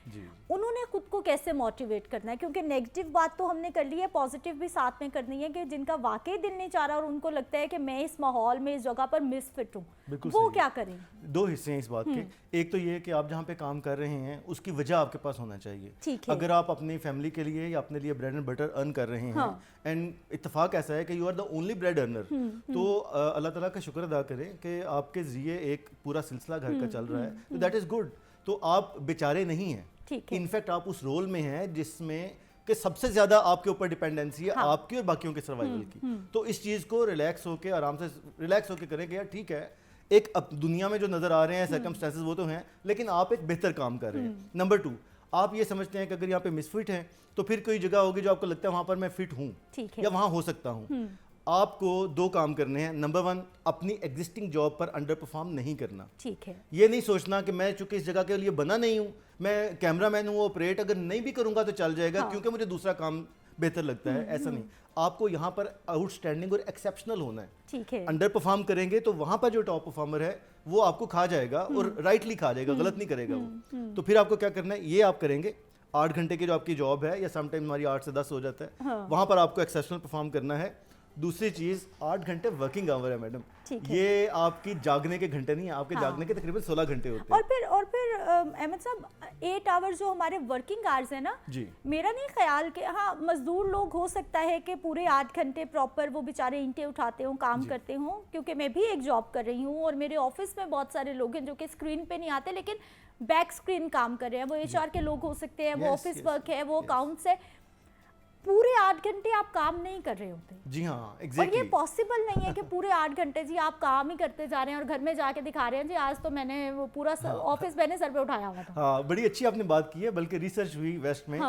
उन्होंने खुद को कैसे मोटिवेट करना है? क्योंकि नेगेटिव बात तो हमने कर ली है, पॉजिटिव भी साथ में करनी है कि जिनका वाकई दिल नहीं चाह रहा और उनको लगता है कि मैं इस माहौल में, इस जगह पर मिसफिट हूँ, वो क्या करें? दो हिस्से हैं इस बात के। एक तो ये कि आप जहाँ पे काम कर रहे हैं उसकी वजह आपके पास होना चाहिए। ठीक है। अगर आप अपनी फैमिली के लिए या अपने लिए ब्रेड एंड बटर अर्न कर रहे हैं, एंड इत्तेफाक ऐसा है कि you are the only bread earner, तो अल्लाह ताला का शुक्र अदा करें कि आपके जरिए एक पूरा सिलसिला घर का चल रहा है, तो दैट इज गुड। तो आप बेचारे नहीं हैं, इनफैक्ट आप उस रोल में हैं जिसमें कि सबसे ज्यादा आपके ऊपर डिपेंडेंसी है, आपकी और बाकियों के सर्वाइवल की। तो इस चीज को रिलैक्स होके, आराम से रिलैक्स होके करें कि यार ठीक है, एक अब दुनिया में जो नजर आ रहे हैं सर्कमस्टेंसेस वो तो हैं, लेकिन आप एक बेहतर काम कर रहे हैं। नंबर 2, आप ये समझते हैं कि अगर यहाँ पे मिसफिट हैं तो फिर कोई जगह होगी जो आपको लगता है वहां पर मैं फिट हूँ या वहां हो सकता हूँ। आपको 2 काम करने हैं। नंबर 1, अपनी एग्जिस्टिंग जॉब पर अंडर परफॉर्म नहीं करना। ठीक है। ये नहीं सोचना कि मैं चूंकि इस जगह के लिए बना नहीं हूँ, मैं कैमरामैन हूँ, ऑपरेट अगर नहीं भी करूंगा तो चल जाएगा, क्योंकि मुझे दूसरा काम बेहतर लगता है। ऐसा नहीं, आपको यहाँ पर आउटस्टैंडिंग और एक्सेप्शनल होना है। ठीक है। अंडर परफॉर्म करेंगे तो वहां पर जो टॉप परफॉर्मर है वो आपको खा जाएगा, और राइटली खा जाएगा, गलत नहीं करेगा वो। तो फिर आपको क्या करना है, ये आप करेंगे 8 घंटे की जो आपकी जॉब है, या समटाइम हमारी 8 से 10 हो जाता है, वहां पर आपको एक्सेप्शनल परफॉर्म करना है। दूसरी चीज, 8 घंटे वर्किंग आवर है मैडम, ये आपकी जागने के घंटे नहीं है, आपके जागने के तकरीबन 16 घंटे होते हैं। और फिर अहमद साहब, 8 आवर्स जो हमारे वर्किंग आवर्स है ना, मेरा नहीं ख्याल कि हाँ, मजदूर लोग हो सकता है कि पूरे 8 घंटे प्रॉपर वो बेचारे ईंटें उठाते हों, काम करते हों, क्योंकि मैं भी एक जॉब कर रही हूँ और मेरे ऑफिस में बहुत सारे लोग हैं जो कि स्क्रीन पे नहीं आते लेकिन बैक स्क्रीन काम कर रहे हैं। वो HR के लोग हो सकते हैं, वो ऑफिस वर्क है, वो अकाउंट्स है, पूरे 8 घंटे आप काम नहीं कर रहे होते। जी हाँ, exactly. और ये पॉसिबल नहीं है कि पूरे 8 घंटे जी आप काम ही करते जा रहे हैं और घर में जाके दिखा रहे हैं जी आज तो मैंने वो पूरा ऑफिस मैंने सर पे उठाया हुआ था। हाँ, बड़ी अच्छी आपने बात की है, बल्कि रिसर्च हुई वेस्ट में,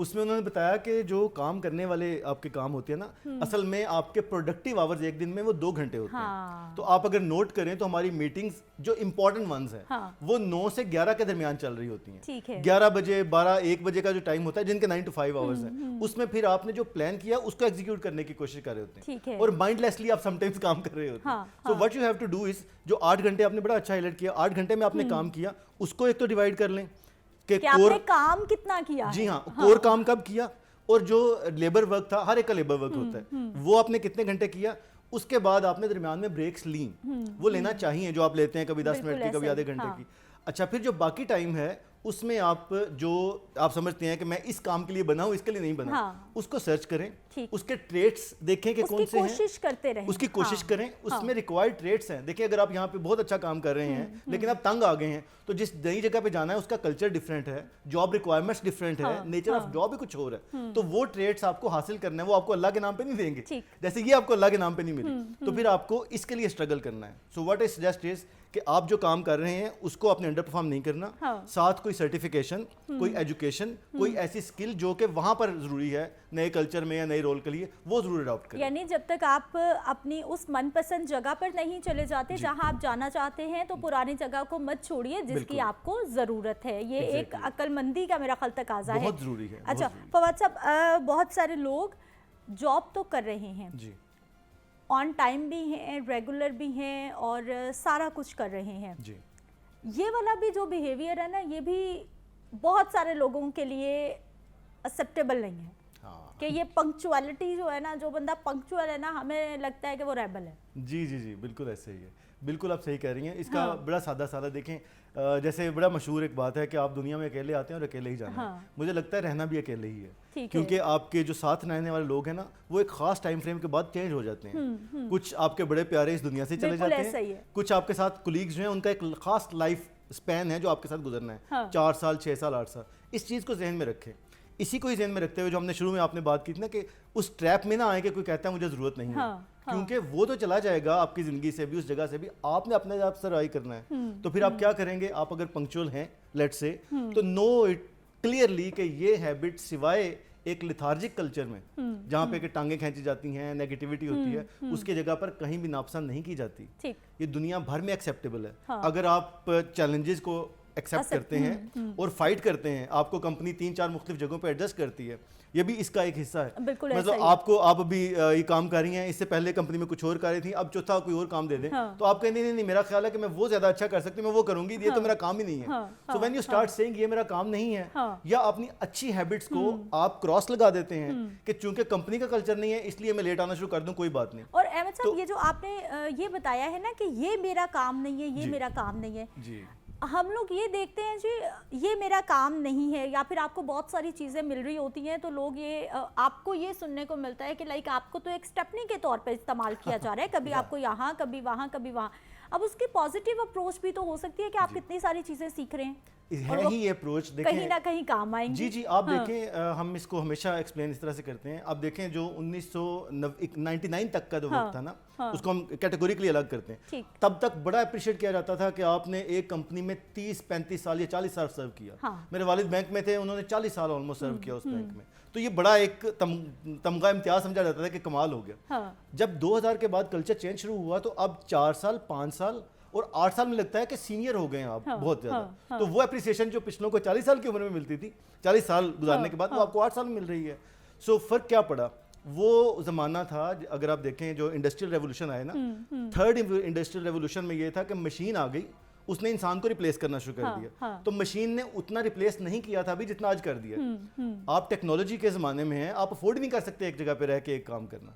उसमें उन्होंने बताया कि जो काम करने वाले आपके काम होते हैं ना, असल में आपके प्रोडक्टिव आवर्स एक दिन में वो 2 घंटे होते हैं। तो आप अगर नोट करें तो हमारी मीटिंग्स जो इंपॉर्टेंट वंस हैं वो 9 से 11 के दरमियान चल रही होती हैं। ठीक है। 11 बजे 12-1 बजे का जो टाइम होता है जिनके 9 to 5 आवर्स हैं, उसमें फिर आपने जो प्लान किया उसको एग्जीक्यूट करने की कोशिश कर रहे होते ठीक हैं है। और माइंडलेसली आप समटाइम्स काम कर रहे होते हैं। So what you have to do is, जो 8 घंटे आपने बड़ा अच्छा हाईलाइट किया, 8 घंटे में आपने काम किया, उसको एक तो डिवाइड कर लें कि आपने काम कितना किया जी हाँ, कोर काम कब किया और जो लेबर वर्क था, हर एक का लेबर वर्क होता है, वो आपने कितने घंटे किया। उसके बाद आपने दरमियान में ब्रेक्स ली, वो लेना चाहिए जो आप लेते हैं, कभी 10 मिनट की, कभी आधे घंटे की। अच्छा, फिर जो बाकी टाइम है उसमें आप जो आप समझते हैं कि मैं इस काम के लिए बना हूं, इसके लिए नहीं बना, उसको सर्च करें, उसके ट्रेड्स देखें कि कौन से हैं, कोशिश करते रहें, उसकी कोशिश करें, उसमें रिक्वायर्ड ट्रेड्स हैं। देखिए अगर आप यहाँ पे बहुत अच्छा काम कर रहे हैं लेकिन आप तंग आ गए हैं, तो जिस नई जगह पे जाना है उसका कल्चर डिफरेंट है, जॉब रिक्वायरमेंट्स डिफरेंट है, नेचर ऑफ जॉब भी कुछ और है, तो वो ट्रेड्स आपको हासिल करना है, वो आपको अल्लाह के नाम पे नहीं देंगे, जैसे ये आपको अल्लाह के नाम पे नहीं मिली, तो फिर आपको इसके लिए स्ट्रगल करना है। So what I suggest is कि आप जो काम कर रहे हैं उसको आपने अंडर परफॉर्म नहीं करना, साथ कोई सर्टिफिकेशन, कोई एजुकेशन, कोई ऐसी स्किल जो कि वहां पर जरूरी है नए कल्चर में या नए रोल के लिए, वो जरूर अडॉप्ट करें। यानी जब तक आप अपनी उस मनपसंद जगह पर नहीं चले जाते जहां आप जाना चाहते हैं, तो पुरानी जगह को मत छोड़िए जिसकी आपको जरूरत है। ये एक अक्लमंदी का मेरा ख्याल तकाजा है, बहुत जरूरी है। अच्छा फवाद साहब, बहुत सारे लोग जॉब तो कर रहे हैं जी, ऑन टाइम भी हैं, रेगुलर भी हैं और सारा कुछ कर रहे हैं जी। ये वाला भी जो बिहेवियर है ना, ये भी बहुत सारे लोगों के लिए एक्सेप्टेबल नहीं है। कि ये पंक्चुअलिटी जो है ना, जो बंदा पंक्चुअल है ना, हमें लगता है कि वो रेबल है। जी जी जी, बिल्कुल ऐसे ही है, बिल्कुल आप सही कह रही हैं। इसका बड़ा सादा सादा देखें, जैसे बड़ा मशहूर एक बात है कि आप दुनिया में अकेले आते हैं और अकेले ही जाना है। मुझे लगता है रहना भी अकेले ही है, क्योंकि आपके जो साथ रहने वाले लोग हैं ना, वो एक खास टाइम फ्रेम के बाद चेंज हो जाते हैं। कुछ आपके बड़े प्यारे इस दुनिया से चले जाते हैं, कुछ आपके साथ कुलीग्स जो हैं उनका एक खास लाइफ स्पैन है जो आपके साथ गुजरना है, 4 साल 6 साल 8 साल। इस चीज़ को जहन में रखें। इसी को ही जहन में रखते हुए जो हमने शुरू में आपने बात की थी ना, कि उस ट्रैप में ना आए कि कोई कहता है मुझे ज़रूरत नहीं है, क्योंकि वो तो चला जाएगा आपकी ज़िंदगी से भी, उस जगह से भी। आपने अपने आप सर्वाइव करना है, तो फिर आप क्या करेंगे? आप अगर पंक्चुअल हैं लेट्स से, तो नो इट क्लियरली कि ये हैबिट सिवाय एक लिथार्जिक कल्चर में जहाँ पे कि टांगे खींची जाती हैं, नेगेटिविटी होती है, उसकी जगह पर कहीं भी नापसंद नहीं की जाती। ये दुनिया भर में एक्सेप्टेबल है। अगर आप चैलेंजेस को एक्सेप्ट करते हैं और फाइट करते हैं, आपको कंपनी 3-4 मुख्तलिफ जगहों पे एडजस्ट करती है, ये भी इसका एक हिस्सा है। मतलब आपको, आप अभी ये काम कर रही हैं, इससे पहले कंपनी में कुछ और कर रही थी, अब चौथा कोई और काम दे दें, तो आप कहेंगे नहीं नहीं, मेरा ख्याल है कि मैं वो ज्यादा अच्छा कर सकती हूँ, मैं वो करूंगी, ये तो मेरा काम ही नहीं है। So when you start saying ये मेरा काम नहीं है, या अपनी अच्छी हैबिट्स को आप क्रॉस लगा देते हैं कि चूंकि कंपनी का कल्चर नहीं है इसलिए मैं लेट आना शुरू कर दूं, कोई बात नहीं। और अहमद साहब, ये जो आपने ये बताया है ना कि ये मेरा काम नहीं है, ये मेरा काम नहीं है जी, हम लोग ये देखते हैं जी, ये मेरा काम नहीं है, या फिर आपको बहुत सारी चीज़ें मिल रही होती हैं, तो लोग ये आपको ये सुनने को मिलता है कि लाइक आपको तो एक स्टेपनी के तौर पे इस्तेमाल किया जा रहा है, कभी आपको यहाँ, कभी वहाँ, कभी वहाँ। अब उसकी पॉजिटिव अप्रोच भी तो हो सकती है कि आप कितनी सारी चीज़ें सीख रहे हैं, है ही ये अप्रोच कहीं ना कहीं काम आएंगी। जी जी, आप देखें, हम इसको हमेशा एक्सप्लेन इस तरह से करते हैं। आप देखें जो 1999 तक का जो वक्त था ना, उसको हम कैटेगोरिकली अलग करते हैं। तब तक बड़ा अप्रिशिएट किया जाता था कि आपने एक कंपनी में 30-35 साल या 40 साल सर्व किया। मेरे वालिद बैंक में थे, उन्होंने 40 साल ऑलमोस्ट सर्व किया उस बैंक में, तो ये बड़ा एक तमगा इम्तियाज समझा जाता था कि कमाल हो गया। जब 2000 के बाद कल्चर चेंज शुरू हुआ, तो अब 4 साल 5 साल और 8 साल में लगता है कि सीनियर हो गए हैं आप बहुत ज्यादा। तो वो एप्रिसिएशन जो पिछलों को 40 साल की उम्र में मिलती थी, 40 साल गुजारने के बाद वो आपको 8 साल में मिल रही है। सो फर्क क्या पड़ा? वो जमाना था, अगर आप देखें जो इंडस्ट्रियल रेवोल्यूशन आया ना, थर्ड इंडस्ट्रियल रेवोल्यूशन में ये था कि मशीन आ गई, उसने इंसान को रिप्लेस करना शुरू कर दिया। तो मशीन ने उतना रिप्लेस नहीं किया था अभी जितना आज कर दिया। आप टेक्नोलॉजी के जमाने में हैं, आप अफोर्ड नहीं कर सकते एक जगह पे रह के एक काम करना,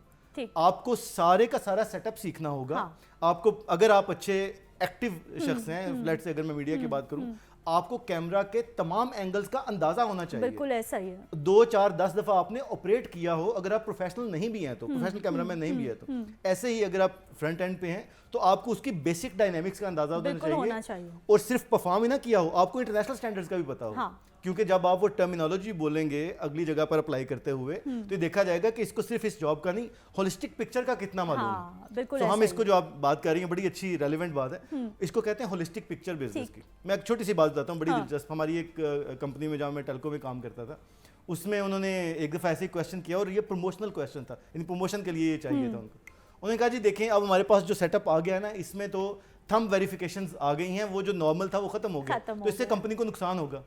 आपको सारे का सारा सेटअप सीखना होगा। आपको, अगर आप अच्छे एक्टिव शख्स हैं, लेट्स से अगर मैं मीडिया की बात करूं, आपको कैमरा के तमाम एंगल्स का अंदाजा होना चाहिए। बिल्कुल ऐसा ही है। 2, 4, 10 दफा आपने ऑपरेट किया हो, अगर आप प्रोफेशनल नहीं भी हैं तो, प्रोफेशनल कैमरामैन नहीं भी है तो, ऐसे ही अगर आप फ्रंट एंड पे हैं तो आपको उसकी बेसिक डायनामिक्स का अंदाजा होना चाहिए। और सिर्फ परफॉर्म ही ना किया हो, आपको इंटरनेशनल स्टैंडर्ड्स का भी पता हो। क्योंकि जब आप वो टर्मिनोलॉजी बोलेंगे अगली जगह पर अप्लाई करते हुए, तो देखा जाएगा कि इसको सिर्फ इस जॉब का नहीं, होलिस्टिक पिक्चर का कितना मालूम है। बिल्कुल। तो हम इसको जो आप बात कर रही हैं, बड़ी अच्छी रेलेवेंट बात है, इसको कहते हैं होलिस्टिक पिक्चर बिजनेस की। मैं एक छोटी सी बात बताता हूँ, बड़ी दिलचस्प। हमारी एक कंपनी में जहाँ मैं टेलको में काम करता था, उसमें उन्होंने एक दफ़ा ऐसे क्वेश्चन किया और ये प्रमोशनल क्वेश्चन था, यानी प्रमोशन के लिए ये चाहिए था उनको। उन्होंने कहा जी देखें अब हमारे पास जो सेटअप आ गया है ना, इसमें तो थंब वेरिफिकेशंस आ गई हैं, वो जो नॉर्मल था वो खत्म हो गया, तो इससे कंपनी को नुकसान होगा।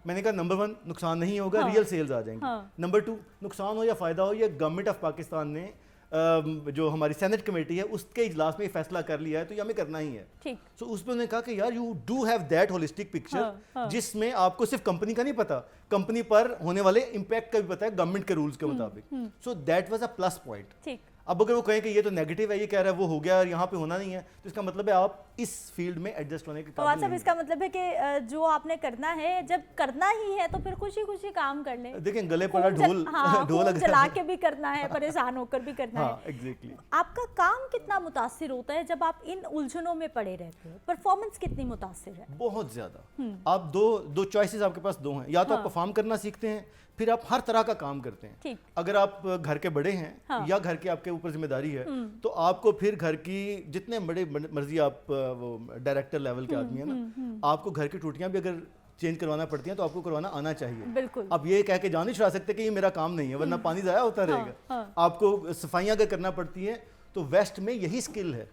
मैंने कहा नंबर 1 नुकसान नहीं होगा, रियल सेल्स आ जाएंगे। नंबर 2 नुकसान हो या फायदा हो, ये गवर्नमेंट ऑफ पाकिस्तान ने जो हमारी सेनेट कमेटी है उसके इजलास में फैसला कर लिया है, तो ये हमें करना ही है। सो उसमें उन्होंने कहा कि यार you do have that holistic picture, जिसमें आपको सिर्फ कंपनी का नहीं पता, कंपनी पर होने वाले इम्पैक्ट का भी पता है गवर्नमेंट के रूल्स के मुताबिक। So that was a plus point. अब अगर वो कहें कि ये तो नेगेटिव है, ये कह रहा है वो हो गया और यहाँ पे होना नहीं है, तो इसका मतलब है आप इस फील्ड में एडजस्ट होने के काबिल नहीं हैं। इसका मतलब है कि जो आपने करना है, जब करना ही है तो फिर खुशी खुशी काम कर ले। देखें गले पड़ा ढोल, ढोल जला के भी करना है, परेशान होकर भी करना है। एग्जैक्टली। आपका काम कितना मुतासिर होता है जब आप इन उलझनों में पड़े रहते हो? परफॉर्मेंस कितनी मुतासिर है? बहुत ज्यादा। आप दो चॉइसेस आपके पास दो हैं, या तो आप परफॉर्म करना सीखते हैं, फिर आप हर तरह का काम करते हैं। अगर आप घर के बड़े हैं या घर की आपके ऊपर जिम्मेदारी है, तो आपको फिर घर की जितने बड़े मर्जी आप वो डायरेक्टर लेवल के आदमी है ना, आपको घर की टूटियां भी अगर चेंज करवाना पड़ती हैं तो आपको करवाना आना चाहिए। बिल्कुल। अब ये कह के जा नहीं छुड़ा सकते कि ये मेरा काम नहीं है, वरना पानी ज़ाया होता रहेगा। आपको सफाइयाँ अगर करना पड़ती हैं तो वेस्ट में यही स्किल है,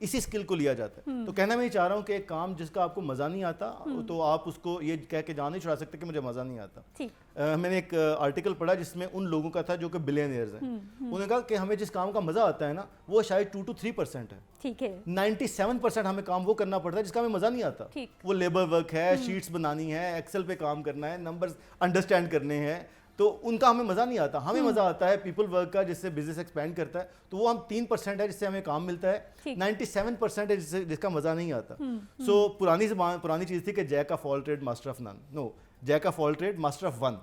इसी स्किल को लिया जाता है। तो कहना मैं ये चाह रहा हूँ कि एक काम जिसका आपको मज़ा नहीं आता, तो आप उसको ये कह के जा नहीं छुड़ा सकते कि मुझे मज़ा नहीं आता। मैंने एक आर्टिकल पढ़ा जिसमें उन लोगों का था जो कि बिलियनियर्स हैं। उन्होंने कहा कि हमें जिस काम का मज़ा आता है ना, वो शायद 2 to 3% है। ठीक है। 97% हमें काम वो करना पड़ता है जिसका हमें मज़ा नहीं आता। वो लेबर वर्क है, शीट्स बनानी है, एक्सेल पे काम करना है, नंबर्स अंडरस्टैंड करने हैं, तो उनका हमें मज़ा नहीं आता। हमें मज़ा आता है पीपल वर्क का, जिससे बिजनेस एक्सपैंड करता है, तो वो हम 3% है जिससे हमें काम मिलता है। 97% है जिसका मज़ा नहीं आता। सो पुरानी चीज़ थी कि jack of all trade master of none. No, jack of all trade master of one.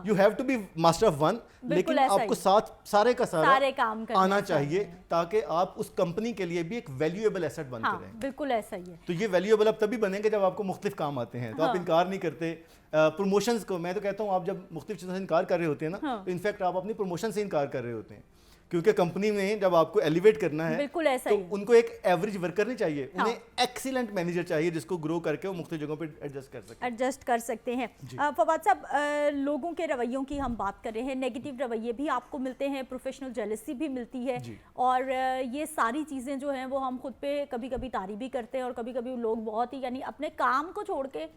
You have to be master of one, लेकिन आपको सारे का सारा काम आना चाहिए, ताकि आप उस कंपनी के लिए भी एक वैल्यूएबल एसेट बनते रहें। बिल्कुल ऐसा ही है। तो ये वैल्यूएबल अब तभी बनेंगे जब आपको मुख्तलिफ काम आते हैं, तो आप इनकार नहीं करते। प्रमोशंस को मैं तो कहता हूँ, आप जब मुख्तलिफ चीज़ों से इनकार कर रहे होते हैं ना, तो इनफैक्ट आप अपनी प्रमोशन से इनकार कर रहे होते हैं, क्योंकि कंपनी में जब आपको एलिवेट करना है, बिल्कुल ऐसा तो ही। उनको एक एवरेज वर्कर नहीं चाहिए, उन्हें एक्सीलेंट मैनेजर चाहिए जिसको ग्रो करके वो मुख्तलिफ जगहों पे एडजस्ट कर सकते हैं। फवाद साहब, लोगों के रवैयों की हम बात कर रहे हैं, नेगेटिव रवैये भी आपको मिलते हैं, प्रोफेशनल जेलसी भी मिलती है, और ये सारी चीज़ें जो हैं वो हम खुद पे कभी कभी तारीफ भी करते हैं, और कभी कभी लोग बहुत ही, यानी अपने काम को छोड़ के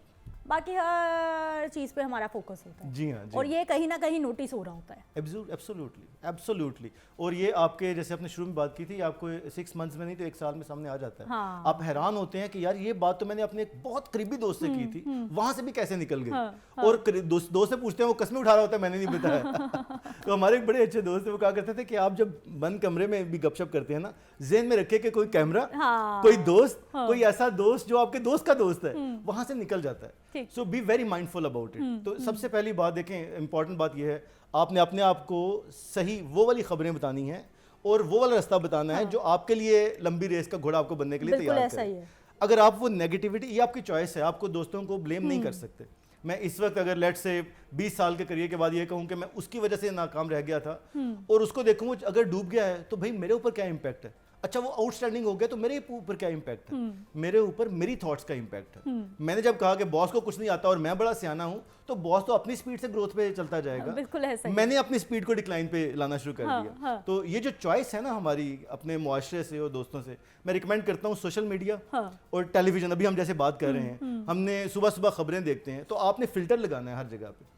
बाकी हर चीज़ पे हमारा फोकस होता है। जी हाँ। और ये कहीं ना कहीं नोटिस हो रहा होता है। एब्सोल्युटली। और ये आपके, जैसे आपने शुरू में बात की थी, आपको 6 मंथ्स में नहीं तो 1 साल में सामने आ जाता है। आप हैरान होते हैं कि यार ये बात तो मैंने अपने एक बहुत करीबी दोस्त से की थी, वहां से भी कैसे निकल गई। और दोस्त से पूछते हैं, वो कसमें उठा रहा होता है, मैंने नहीं बताया। तो हमारे एक बड़े अच्छे दोस्त थे, वो कहा करते थे कि आप जब बंद कमरे में भी गपशप करते हैं ना, ज़हन में रखे कि कोई कैमरा, कोई दोस्त, कोई ऐसा दोस्त जो आपके दोस्त का दोस्त है, वहां से निकल जाता है। So be very mindful about it. तो सबसे पहली बात देखें, इंपॉर्टेंट बात यह है, आपने अपने आप को सही वो वाली खबरें बतानी है और वो वाला रास्ता बताना है जो आपके लिए लंबी रेस का घोड़ा आपको बनने के लिए तैयार करे। अगर आप वो नेगेटिविटी, ये आपकी चॉइस है, आपको दोस्तों को ब्लेम नहीं कर सकते। मैं इस वक्त अगर लेट से 20 साल के करियर के बाद ये कहूँ कि मैं उसकी वजह से नाकाम रह गया था, और उसको देखूँ अगर डूब गया है, तो भाई मेरे ऊपर क्या इम्पैक्ट है। अच्छा, वो आउटस्टैंडिंग हो गया तो मेरे ऊपर क्या इम्पैक्ट है, मेरे ऊपर मेरी थॉट्स का इम्पैक्ट है। मैंने जब कहा कि बॉस को कुछ नहीं आता और मैं बड़ा सियाना हूं, तो बॉस तो अपनी स्पीड से ग्रोथ पे चलता जाएगा। बिल्कुल है सही। मैंने अपनी स्पीड को डिक्लाइन पे लाना शुरू कर दिया। तो ये जो चॉइस है ना हमारी अपने मुआशरे से और दोस्तों से, मैं रिकमेंड करता हूँ सोशल मीडिया और टेलीविजन। अभी हम जैसे बात कर रहे हैं, हमने सुबह सुबह खबरें देखते हैं, तो आपने फिल्टर लगाना है हर जगह पे।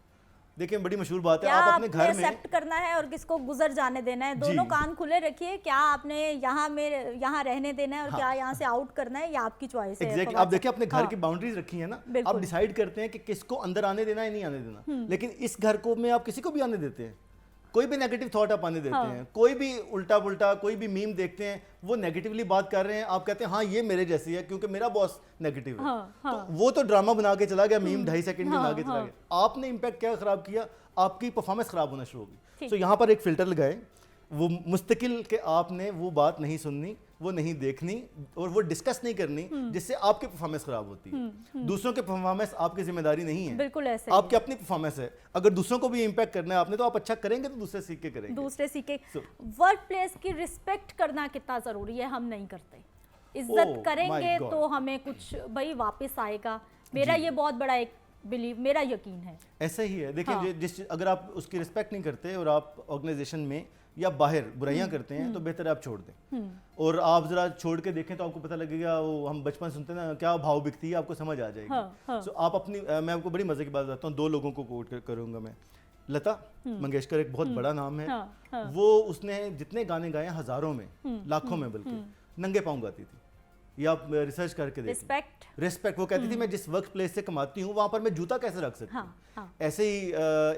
देखिए बड़ी मशहूर बात है, आप अपने घर में एक्सेप्ट करना है और किसको गुजर जाने देना है, दोनों कान खुले रखिए। क्या आपने यहाँ रहने देना है और क्या यहाँ से आउट करना है, ये आपकी चॉइस है। एग्जैक्टली। आप देखिए अपने घर की बाउंड्रीज रखी है ना, आप डिसाइड करते हैं कि किसको अंदर आने देना है, नहीं आने देना। लेकिन इस घर को में आप किसी को भी आने देते हैं, कोई भी नेगेटिव थॉट आप आने देते हैं, कोई भी उल्टा पुल्टा कोई भी मीम देखते हैं, वो नेगेटिवली बात कर रहे हैं, आप कहते हैं हाँ ये मेरे जैसी है क्योंकि मेरा बॉस नेगेटिव है। तो वो तो ड्रामा बना के चला गया, मीम 2.5 सेकंड में बना के चला गया। आपने इम्पैक्ट क्या खराब किया, आपकी परफॉर्मेंस खराब होना शुरू होगी। तो यहाँ पर एक फिल्टर लगाए, वो मुस्तकिल के आपने वो बात नहीं सुननी, वो नहीं देखनी और वो डिस्कस नहीं करनी जिससे आपकी परफॉर्मेंस खराब होती है। दूसरों के परफॉर्मेंस आपकी जिम्मेदारी नहीं है, बिल्कुल ऐसे आपकी अपनी परफॉर्मेंस है। अगर दूसरों को भी इम्पैक्ट करना है आपने, तो आप अच्छा करेंगे तो दूसरे सीख के करेंगे। दूसरे सीखे। वर्क प्लेस की रिस्पेक्ट करना कितना जरूरी है, हम नहीं करते। इज्जत करेंगे तो हमें कुछ भाई वापस आएगा। मेरा ये बहुत बड़ा एक बिलीव, मेरा यकीन है। ऐसा ही है। देखिए जिस अगर आप उसकी रिस्पेक्ट नहीं करते और आप ऑर्गेनाइजेशन में या बाहर बुराइयां करते हैं तो बेहतर है आप छोड़ दें। और आप जरा छोड़ के देखें तो आपको पता लगेगा, वो हम बचपन सुनते हैं ना, क्या भाव बिकती है, आपको समझ आ जाएगी। सो आप अपनी मैं आपको बड़ी मजे की बात बताता हूँ, 2 लोगों को कोट करूंगा मैं। लता मंगेशकर एक बहुत बड़ा नाम है, वो उसने जितने गाने गाए हजारों में, लाखों में बल्कि, नंगे पाँव गाती थी। ये आप रिसर्च करके देखिए। रिस्पेक्ट वो कहती थी मैं जिस वर्क प्लेस से कमाती हूँ वहां पर मैं जूता कैसे रख सकती हूँ। ऐसे ही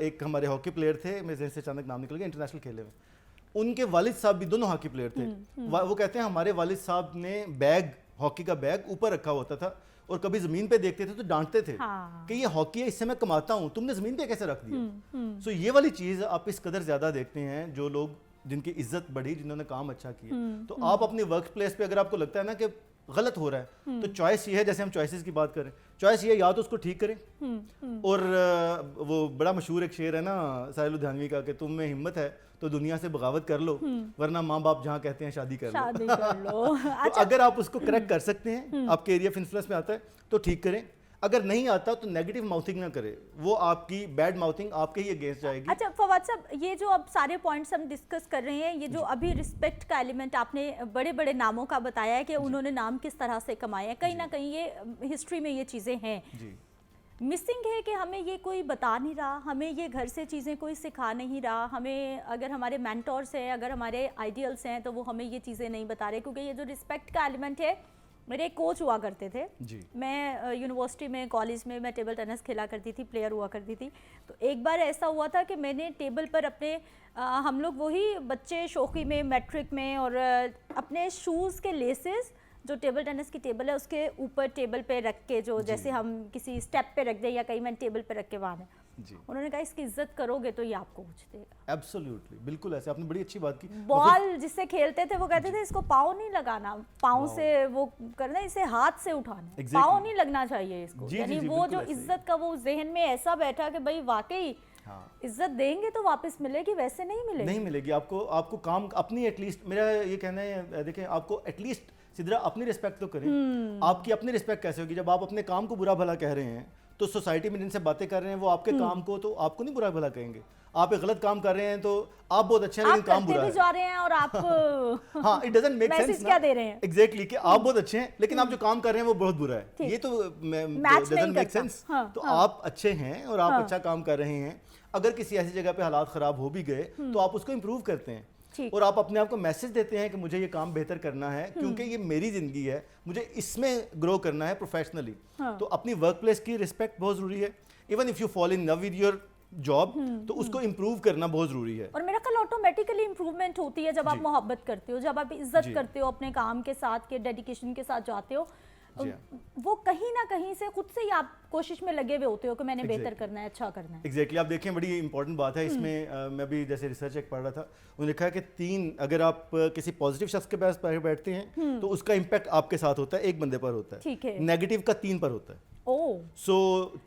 एक हमारे हॉकी प्लेयर थे, मेरे जहन से अचानक नाम निकल गया, इंटरनेशनल खेले में, उनके वालिद साहब भी दोनों हॉकी प्लेयर थे। वो कहते हैं हमारे वालिद साहब ने बैग, हॉकी का बैग ऊपर रखा होता था और कभी जमीन पे देखते थे तो डांटते थे कि ये हॉकी है, इससे मैं कमाता हूँ, तुमने जमीन पे कैसे रख दिया। सो ये वाली चीज आप इस कदर ज्यादा देखते हैं, जो लोग जिनकी इज्जत बढ़ी, जिन्होंने काम अच्छा किया। तो आप अपनी वर्क प्लेस पे अगर आपको लगता है ना कि गलत हो रहा है तो चॉइस ये है, जैसे हम चॉइसेस की बात करें, चॉइस ये या तो उसको ठीक करें। और वो बड़ा मशहूर एक शेर है ना साहिल लुधियानवी का कि तुम में हिम्मत है तो दुनिया से बगावत कर लो, वरना माँ बाप जहाँ कहते हैं शादी कर लो। तो अगर आप उसको करेक्ट कर सकते हैं, आपके एरिया ऑफ इन्फ्लुएंस में आता है तो ठीक करें, अगर नहीं आता तो नेगेटिव माउथिंग ना करे, वो आपकी बैड माउथिंग आपके ही अगेंस्ट जाएगी। अच्छा फवाद साहब, ये जो अब सारे पॉइंट्स हम डिस्कस कर रहे हैं, ये जो अभी रिस्पेक्ट का एलिमेंट आपने बड़े बड़े नामों का बताया है कि उन्होंने नाम किस तरह से कमाए हैं, कहीं ना कहीं ये हिस्ट्री में ये चीज़ें हैं। मिसिंग है कि हमें ये कोई बता नहीं रहा, हमें ये घर से चीज़ें कोई सिखा नहीं रहा, हमें अगर हमारे मेंटोर्स हैं, अगर हमारे आइडियल्स हैं तो वो हमें ये चीज़ें नहीं बता रहे। क्योंकि ये जो रिस्पेक्ट का एलिमेंट है, मेरे एक कोच हुआ करते थे जी। मैं यूनिवर्सिटी में, कॉलेज में मैं टेबल टेनिस खेला करती थी, प्लेयर हुआ करती थी। तो एक बार ऐसा हुआ था कि मैंने टेबल पर अपने हम लोग वही बच्चे शौकी में, मैट्रिक में, और अपने शूज़ के लेसेस जो टेबल टेनिस की टेबल है उसके ऊपर टेबल पे रख के, जो जैसे हम किसी स्टेप पे रख दे या कहीं मैं टेबल पे रख के वहाँ जी। उन्होंने कहा इसकी इज्जत करोगे तो ये आपको कुछ देगा। एब्सोल्युटली, बिल्कुल ऐसे, आपने बड़ी अच्छी बात की। बॉल जिससे खेलते थे वो कहते थे इसको पाँव नहीं लगाना, पाँव से वो करना, इसे हाथ से उठाना, पाँव नहीं लगना चाहिए इसको। यानी वो जो इज्जत का वो जहन में ऐसा बैठा कि भाई वाकई इज्जत देंगे तो वापस मिलेगी, वैसे नहीं मिलेगी। आपको काम अपनी, एटलीस्ट मेरा ये कहना है, देखें आपको एटलीस्ट सिद्रा अपनी रिस्पेक्ट तो करें। आपकी अपनी रिस्पेक्ट कैसे होगी जब आप अपने काम को बुरा भला कह रहे हैं, तो सोसाइटी में जिनसे बातें कर रहे हैं वो आपके काम को, तो आपको नहीं बुरा भला कहेंगे। आप एक गलत काम कर रहे हैं तो आप बहुत अच्छे हैं लेकिन काम बुरा है, जा रहे हैं और आप हाँ, इट डजंट मेक सेंस क्या दे रहे हैं एग्जैक्टली कि आप बहुत अच्छे हैं लेकिन आप जो काम कर रहे हैं वो बहुत बुरा है, ये तो डजंट मेक सेंस। तो आप अच्छे हैं और आप अच्छा काम कर रहे हैं, अगर किसी ऐसी जगह पे हालात खराब हो भी गए तो आप उसको इम्प्रूव करते हैं और आप अपने आप को मैसेज देते हैं कि मुझे ये काम बेहतर करना है क्योंकि ये मेरी जिंदगी है, मुझे इसमें ग्रो करना है प्रोफेशनली। तो अपनी वर्क प्लेस की रिस्पेक्ट बहुत जरूरी है। Even if you fall in love with your job तो उसको इम्प्रूव करना बहुत जरूरी है। और मेरा ख्याल ऑटोमेटिकली इम्प्रूवमेंट होती है जब आप मोहब्बत करते हो, जब आप इज्जत करते हो अपने काम के साथ, के डेडिकेशन के साथ जाते हो, वो कहीं ना कहीं से खुद से ही आप कोशिश में लगे हुए होते हो कि मैंने बेहतर करना है, अच्छा करना है। एग्जैक्टली आप देखें बड़ी इंपॉर्टेंट बात है इसमें। मैं भी जैसे रिसर्च एक पढ़ रहा था, उन्होंने लिखा है कि 3, अगर आप किसी पॉजिटिव शख्स के पास बैठते हैं तो उसका इम्पैक्ट आपके साथ होता है, एक बंदे पर होता है, ठीक है, नेगेटिव का 3 पर होता है। So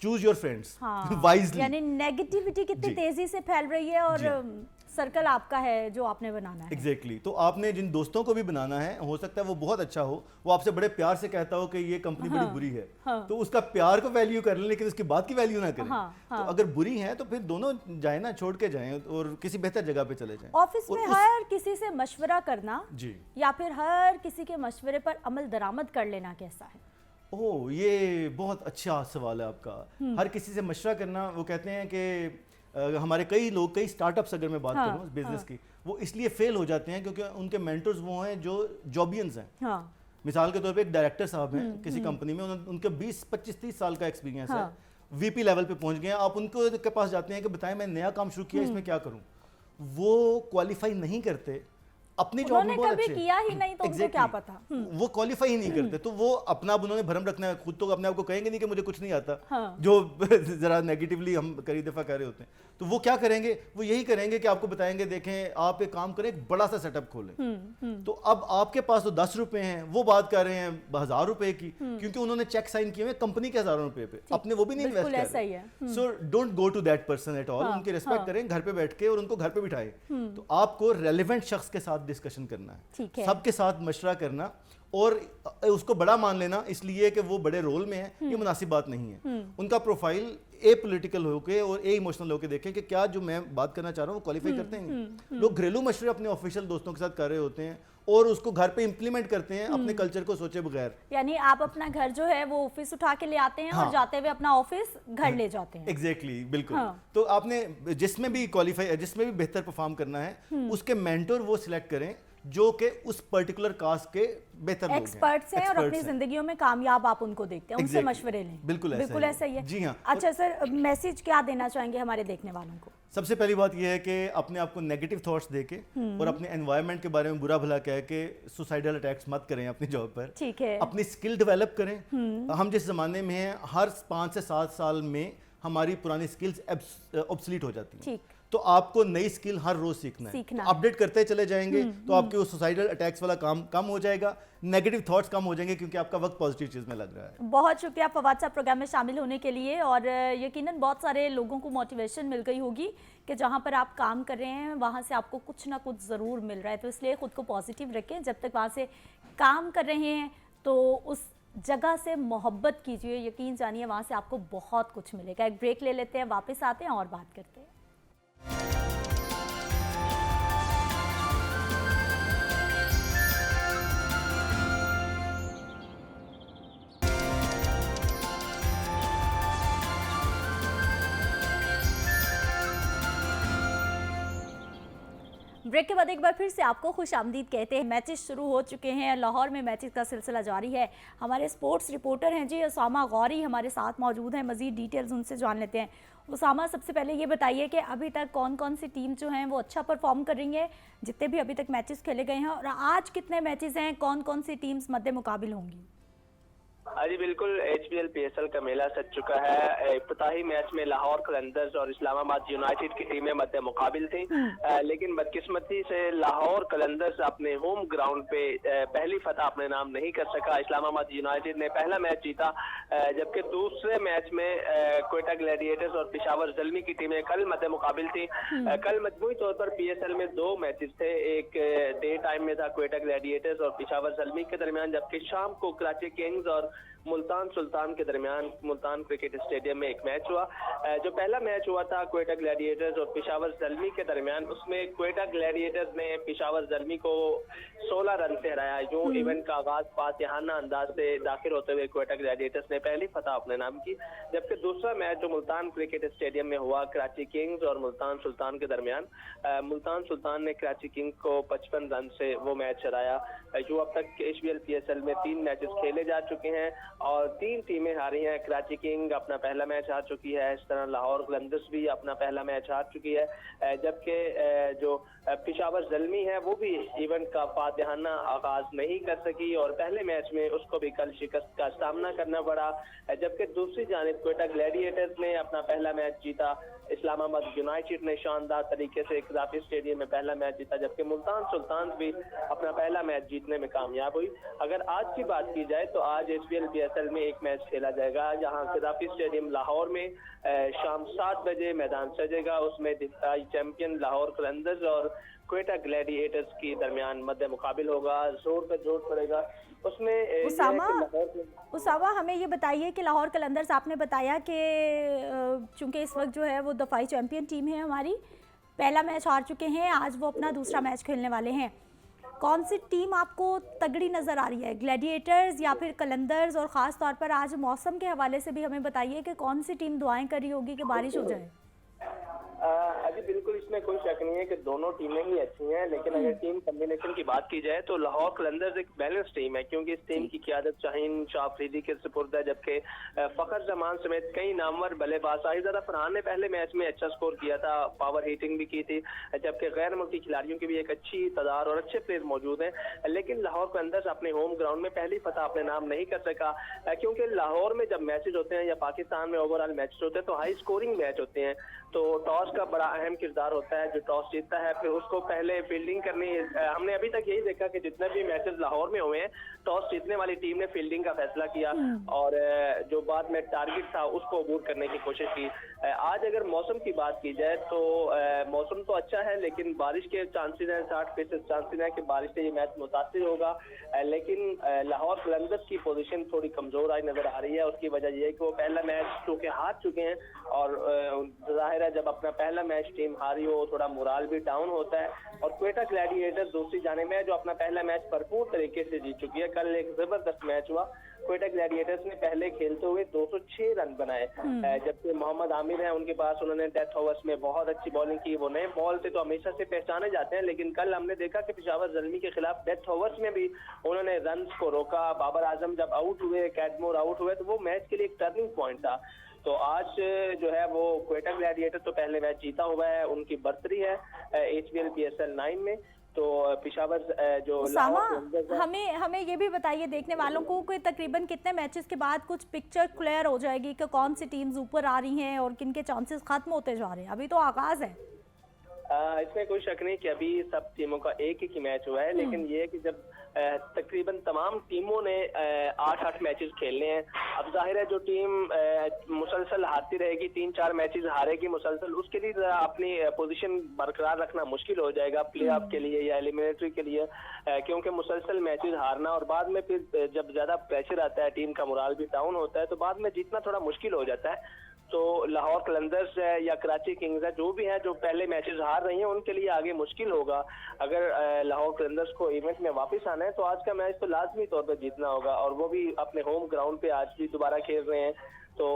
choose your friends wisely. यानी नेगेटिविटी कितनी तेजी से फैल रही है और सर्कल आपका है जो आपने बनाना है। एग्जैक्टली तो आपने जिन दोस्तों को भी बनाना है, हो सकता है वो बहुत अच्छा हो, वो आपसे बड़े प्यार से कहता हो कि ये कंपनी बड़ी बुरी है, तो उसका प्यार को वैल्यू कर लें लेकिन उसकी बात की वैल्यू ना करें। तो अगर बुरी है तो फिर दोनों जाए ना, छोड़ के जाएं और किसी बेहतर जगह पे चले जाएं। ऑफिस में हर किसी से मशवरा करना जी या फिर हर किसी के मशवरे पर अमल दरामद कर लेना कैसा है? ओह, ये बहुत अच्छा सवाल है आपका। हर किसी से मशवरा करना, वो कहते हैं कि हमारे कई लोग, कई स्टार्टअप्स अगर मैं बात करूं बिजनेस की, वो इसलिए फेल हो जाते हैं क्योंकि उनके मेंटर्स वो हैं जो जॉबियंस हैं। मिसाल के तौर पे एक डायरेक्टर साहब हैं किसी कंपनी में, उनके 20, 25, 30 साल का एक्सपीरियंस है, वीपी लेवल पे पहुंच गए हैं। आप उनको के पास जाते हैं कि बताएं मैं नया काम शुरू किया, इसमें क्या करूं, वो क्वालिफाई नहीं करते, अपनी जॉब में बहुत अच्छे किया ही नहीं तो उनको क्या पता, वो क्वालिफाई ही नहीं करते। तो वो अपना उन्होंने भरम रखना है, खुद तो अपने आप को कहेंगे नहीं कि मुझे कुछ नहीं आता, जो जरा नेगेटिवली हम कई दफा कह रहे होते हैं। तो वो क्या करेंगे, वो यही करेंगे कि आपको बताएंगे देखें आप एक काम करें, एक बड़ा सा सेटअप खोलें। तो अब आपके पास तो 10 रुपए हैं, वो बात कर रहे हैं 1000 रुपए की, क्योंकि उन्होंने चेक साइन किए हुए कंपनी के 1000 रुपए पे, अपने वो भी नहीं इन्वेस्ट कर रहे। So don't go to that person at all, उनकी रिस्पेक्ट करें, घर पे बैठ के और उनको घर पे बिठाएं। तो आपको रेलेवेंट शख्स के साथ साथ डिस्कशन करना ठीक है, है। सबके साथ मशवरा करना और उसको बड़ा मान लेना इसलिए कि वो बड़े रोल में है, ये मुनासिब बात नहीं है। उनका प्रोफाइल ए पॉलिटिकल होके और ए इमोशनल होके देखें कि क्या जो मैं बात करना चाह रहा हूँ वो क्वालिफाई करते हैं। लोग घरेलू मशवरे अपने ऑफिशियल दोस्तों के साथ कर रहे होते हैं और उसको घर पे इंप्लीमेंट करते हैं अपने कल्चर को सोचे बगैर। यानी आप अपना घर जो है वो ऑफिस उठा के ले आते हैं, हाँ। और जाते हुए अपना ऑफिस घर ले जाते हैं। एग्जैक्टली, बिल्कुल। हाँ। तो आपने जिसमें भी क्वालिफाई, जिसमें भी बेहतर परफॉर्म करना है उसके मेंटर वो सिलेक्ट करें जो कि उस पर्टिकुलर कास्ट के बेहतर लोग हैं, एक्सपर्ट्स हैं और अपनी जिंदगियों में कामयाब आप उनको देखते हैं, उनसे Exactly. मशवरे लें। बिल्कुल ऐसा ही है। जी हाँ। अच्छा सर, मैसेज क्या देना चाहेंगे हमारे देखने वालों को? सबसे पहली बात यह है कि अपने आप को नेगेटिव थॉट्स देके और अपने एनवायरनमेंट के बारे में बुरा भला कह के सुसाइडल अटैक्स मत करें अपनी जॉब पर। ठीक है। अपनी स्किल डेवलप करें। हम जिस जमाने में हैं, हर 5 से 7 साल में हमारी पुरानी स्किल्स ऑब्सोलीट हो जाती हैं। ठीक। तो आपको नई स्किल हर रोज सीखना है। अपडेट करते चले जाएंगे तो आपके वो सुसाइडल अटैक्स वाला काम कम हो जाएगा, नेगेटिव थॉट्स कम हो जाएंगे क्योंकि आपका वक्त पॉजिटिव चीज में लग रहा है। बहुत शुक्रिया फवाद साहब प्रोग्राम में शामिल होने के लिए, और यकीनन बहुत सारे लोगों को मोटिवेशन मिल गई होगी कि जहाँ पर आप काम कर रहे हैं वहाँ से आपको कुछ ना कुछ ज़रूर मिल रहा है। तो इसलिए खुद को पॉजिटिव रखें, जब तक वहाँ से काम कर रहे हैं तो उस जगह से मोहब्बत कीजिए, यकीन जानिए वहाँ से आपको बहुत कुछ मिलेगा। एक ब्रेक ले लेते हैं, वापस आते हैं और बात करते हैं। ब्रेक के बाद एक बार फिर से आपको खुश आमदीद कहते हैं। मैचेस शुरू हो चुके हैं, लाहौर में मैचेस का सिलसिला जारी है। हमारे स्पोर्ट्स रिपोर्टर हैं जी उसामा गौरी हमारे साथ मौजूद हैं, मज़ीद डिटेल्स उनसे जान लेते हैं। उसामा, सबसे पहले ये बताइए कि अभी तक कौन कौन सी टीम जो हैं वो अच्छा परफॉर्म कर रही है, जितने भी अभी तक मैचेस खेले गए हैं, और आज कितने मैचेस हैं, कौन कौन सी टीम्स मद्दे मुकाबिल होंगी? जी बिल्कुल, HBL PSL का मेला सज चुका है। इफ्तिताही मैच में लाहौर कलंदर्स और इस्लामाबाद यूनाइटेड की टीमें मद्दे मुकाबिल थी, लेकिन बदकिस्मती से लाहौर कलंदर्स अपने होम ग्राउंड पे पहली फतह अपने नाम नहीं कर सका। इस्लामाबाद यूनाइटेड ने पहला मैच जीता, जबकि दूसरे मैच में क्वेटा ग्लैडिएटर्स और पेशावर ज़ल्मी की टीमें कल मद्दे मुकाबिल थी। कल मजमूई तौर पर PSL में 2 मैचेस थे, एक डे टाइम में था क्वेटा ग्लैडिएटर्स और पेशावर ज़ल्मी के दरमियान, जबकि शाम को कराची किंग्स और मुल्तान सुल्तान के दरमियान मुल्तान क्रिकेट स्टेडियम में एक मैच हुआ। जो पहला मैच हुआ था क्वेटा ग्लैडिएटर्स और पेशावर ज़ल्मी के दरमियान, उसमें क्वेटा ग्लैडिएटर्स ने पेशावर ज़ल्मी को 16 रन से हराया। यूं इवेंट का आगाज फातिहाना अंदाज से दाखिल होते हुए क्वेटा ग्लैडिएटर्स ने पहली फतह अपने नाम की, जबकि दूसरा मैच जो मुल्तान क्रिकेट स्टेडियम में हुआ कराची किंग्स और मुल्तान सुल्तान के दरमियान, मुल्तान सुल्तान ने कराची किंग्स को 55 रन से वो मैच हराया। जो अब तक HBL PSL में 3 मैचेस खेले जा चुके हैं और 3 टीमें हारी हैं। कराची किंग अपना पहला मैच हार चुकी है, इस तरह लाहौर कलंदर्स भी अपना पहला मैच हार चुकी है, जबकि जो पेशावर ज़ल्मी है वो भी इवेंट का फातिहाना आगाज नहीं कर सकी और पहले मैच में उसको भी कल शिकस्त का सामना करना पड़ा। जबकि दूसरी जानिब क्वेटा ग्लैडिएटर्स ने अपना पहला मैच जीता, इस्लामाबाद यूनाइटेड ने शानदार तरीके से खिदाफी स्टेडियम में पहला मैच जीता, जबकि मुल्तान सुल्तान भी अपना पहला मैच जीतने में कामयाब हुई। अगर आज की बात की जाए तो आज HBL PSL में एक मैच खेला जाएगा, जहां खिदाफी स्टेडियम लाहौर में शाम 7 बजे मैदान सजेगा। उसमें दिफाई चैंपियन लाहौर कलंदर्स और क्वेटा ग्लैडिएटर्स के दरमियान मद्दे मुकाबिल होगा, जोर पे जोर पड़ेगा उसमें। उसामा, हमें ये बताइए कि लाहौर कलंदर्स, आपने बताया कि चूंकि इस वक्त जो है वो दफाई चैंपियन टीम है हमारी, पहला मैच हार चुके हैं, आज वो अपना दूसरा मैच खेलने वाले हैं। कौन सी टीम आपको तगड़ी नज़र आ रही है, ग्लैडिएटर्स या फिर कलंदर्स? और ख़ास तौर पर आज मौसम के हवाले से भी हमें बताइए कि कौन सी टीम दुआएं कर रही होगी कि बारिश हो जाए? अभी बिल्कुल इसमें कोई शक नहीं है कि दोनों टीमें ही अच्छी हैं, लेकिन अगर टीम कॉम्बिनेशन की बात की जाए तो लाहौर कलंदर्स एक बैलेंस टीम है, क्योंकि इस टीम की क़ियादत शाहीन शाह अफरीदी के सुपुर्द है, जबकि फ़खर जमान समेत कई नामवर बल्लेबाज, शाहिज़ादा फरहान ने पहले मैच में अच्छा स्कोर किया था, पावर हिटिंग भी की थी, जबकि गैर मुल्की खिलाड़ियों की भी एक अच्छी तादाद और अच्छे प्लेयर मौजूद हैं। लेकिन लाहौर कलंदर्स अपने होम ग्राउंड में पहली फतह अपने नाम नहीं कर सका, क्योंकि लाहौर में जब मैचेज होते हैं या पाकिस्तान में ओवरऑल मैचेज होते हैं तो हाई स्कोरिंग मैच होते हैं, तो टॉस का बड़ा अहम किरदार होता है। जो टॉस जीतता है फिर उसको पहले फील्डिंग करनी। हमने अभी तक यही देखा कि जितने भी मैचेस लाहौर में हुए हैं, टॉस जीतने वाली टीम ने फील्डिंग का फैसला किया और जो बाद में टारगेट था उसको अबूर करने की कोशिश की। आज अगर मौसम की बात की जाए तो मौसम तो अच्छा है, लेकिन बारिश के चांसेस हैं, 60% चांसेस हैं कि बारिश से ये मैच मुतासिर होगा। लेकिन लाहौर कलंदर्स की पोजीशन थोड़ी कमजोर आई नजर आ रही है। उसकी वजह यह है कि वो पहला मैच चूंकि हार चुके हैं, और जाहिर है जब अपना पहला मैच टीम हारी हो थोड़ा मोराल भी डाउन होता है। और क्वेटा ग्लैडिएटर्स दूसरी जानिब है जो अपना पहला मैच भरपूर तरीके से जीत चुकी है। कल एक जबरदस्त मैच हुआ, क्वेटा ग्लैडिएटर्स ने पहले खेलते हुए 206 रन बनाए, जबकि मोहम्मद आमिर हैं उनके पास, उन्होंने डेथ ओवर्स में बहुत अच्छी बॉलिंग की। वो नए बॉल से तो हमेशा से पहचाने जाते हैं, लेकिन कल हमने देखा कि पेशावर ज़ल्मी के खिलाफ डेथ ओवर्स में भी उन्होंने रन को रोका। बाबर आजम जब आउट हुए, कैडमोर आउट हुए, तो वो मैच के लिए एक टर्निंग पॉइंट था। तो आज जो है वो क्वेटा ग्लैडिएटर तो पहले मैच जीता हुआ है, उनकी बर्तरी है HBL PSL 9 में। तो पेशावर जो उसामा, हमें ये भी बताइए देखने वालों को कि तकरीबन कितने मैचेस के बाद कुछ पिक्चर क्लियर हो जाएगी कि कौन सी टीम्स ऊपर आ रही हैं और किन के चांसेस खत्म होते जा रहे हैं? अभी तो आगाज है। इसमें कोई शक नहीं कि अभी सब टीमों का एक ही मैच हुआ है, लेकिन ये है कि जब तकरीबन तमाम टीमों ने 8-8 मैचेस खेलने हैं, अब जाहिर है जो टीम मुसलसल हारती रहेगी, 3-4 मैचेस हारेगी मुसलसल, उसके लिए अपनी पोजीशन बरकरार रखना मुश्किल हो जाएगा प्ले ऑफ के लिए या एलिमिनेटरी के लिए, क्योंकि मुसलसल मैचेस हारना और बाद में फिर जब ज्यादा प्रेशर आता है, टीम का मोराल भी डाउन होता है, तो बाद में जीतना थोड़ा मुश्किल हो जाता है। तो लाहौर कलंदर्स है या कराची किंग्स है, जो भी है जो पहले मैचेस हार रही हैं, उनके लिए आगे मुश्किल होगा। अगर लाहौर कलंदर्स को इवेंट में वापस आना है तो आज का मैच तो लाजमी तौर पर जीतना होगा, और वो भी अपने होम ग्राउंड पे आज भी दोबारा खेल रहे हैं। तो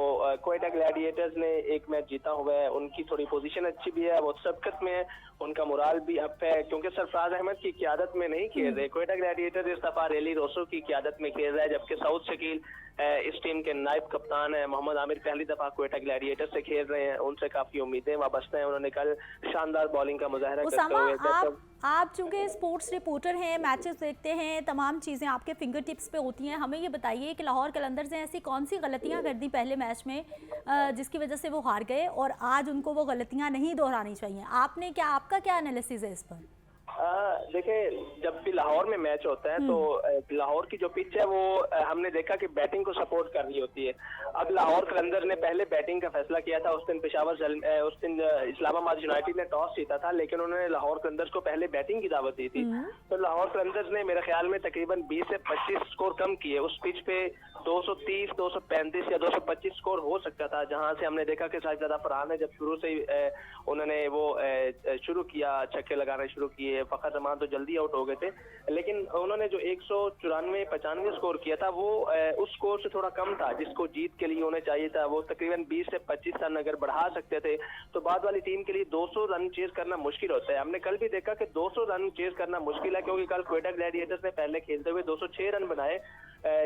क्वेटा ग्लैडिएटर्स ने एक मैच जीता हुआ है, उनकी थोड़ी पोजीशन अच्छी भी है, वो सबकत में है, उनका मोराल भी अप है, क्योंकि सरफराज अहमद की क़ियादत में नहीं खेल रहे। क्वेटा ग्लैडिएटर्स इस दफा रेली रोसो की क़ियादत में खेल रहा है, जबकि सऊद शकील इस टीम के नायब कप्तान है। मोहम्मद आमिर पहली दफा क्वेटा ग्लैडिएटर्स से खेल रहे हैं, उनसे काफी उम्मीदें वाबस्ता हैं। उन्होंने कल शानदार बॉलिंग का मुजाहरा करते हुए, आप चूंकि स्पोर्ट्स रिपोर्टर हैं, मैचेस देखते हैं, तमाम चीज़ें आपके फिंगर टिप्स पे होती हैं, हमें ये बताइए कि लाहौर कलंदर्स ने ऐसी कौन सी गलतियां कर दी पहले मैच में जिसकी वजह से वो हार गए और आज उनको वो गलतियां नहीं दोहरानी चाहिए? आपका क्या एनालिसिस है इस पर? देखिए, जब भी लाहौर में मैच होता है तो लाहौर की जो पिच है वो हमने देखा कि बैटिंग को सपोर्ट कर रही होती है। अब लाहौर कलंदर ने पहले बैटिंग का फैसला किया था। उस दिन इस्लामाबाद यूनाइटेड ने टॉस जीता था, लेकिन उन्होंने लाहौर कलंदर्स को पहले बैटिंग की दावत दी थी। तो लाहौर कलंदर्स ने मेरे ख्याल में तकरीबन 20 से 25 स्कोर कम किए। उस पिच पे 230, 235 या 225 स्कोर हो सकता था, जहां से हमने देखा कि साजिदा फरहान ने जब शुरू से ही उन्होंने वो शुरू किया, छक्के लगाना शुरू किए। फखर रहमान तो जल्दी आउट हो गए थे, लेकिन उन्होंने जो 194-95 स्कोर किया था वो उस स्कोर से थोड़ा कम था जिसको जीत के लिए उन्हें चाहिए था। वो तकरीबन 20 से 25 रन अगर बढ़ा सकते थे तो बाद वाली टीम के लिए 200 रन चेज करना मुश्किल होता है। हमने कल भी देखा कि 200 रन चेज करना मुश्किल है, क्योंकि कल क्वेटा ग्लैडिएटर्स ने पहले खेलते हुए 206 रन बनाए,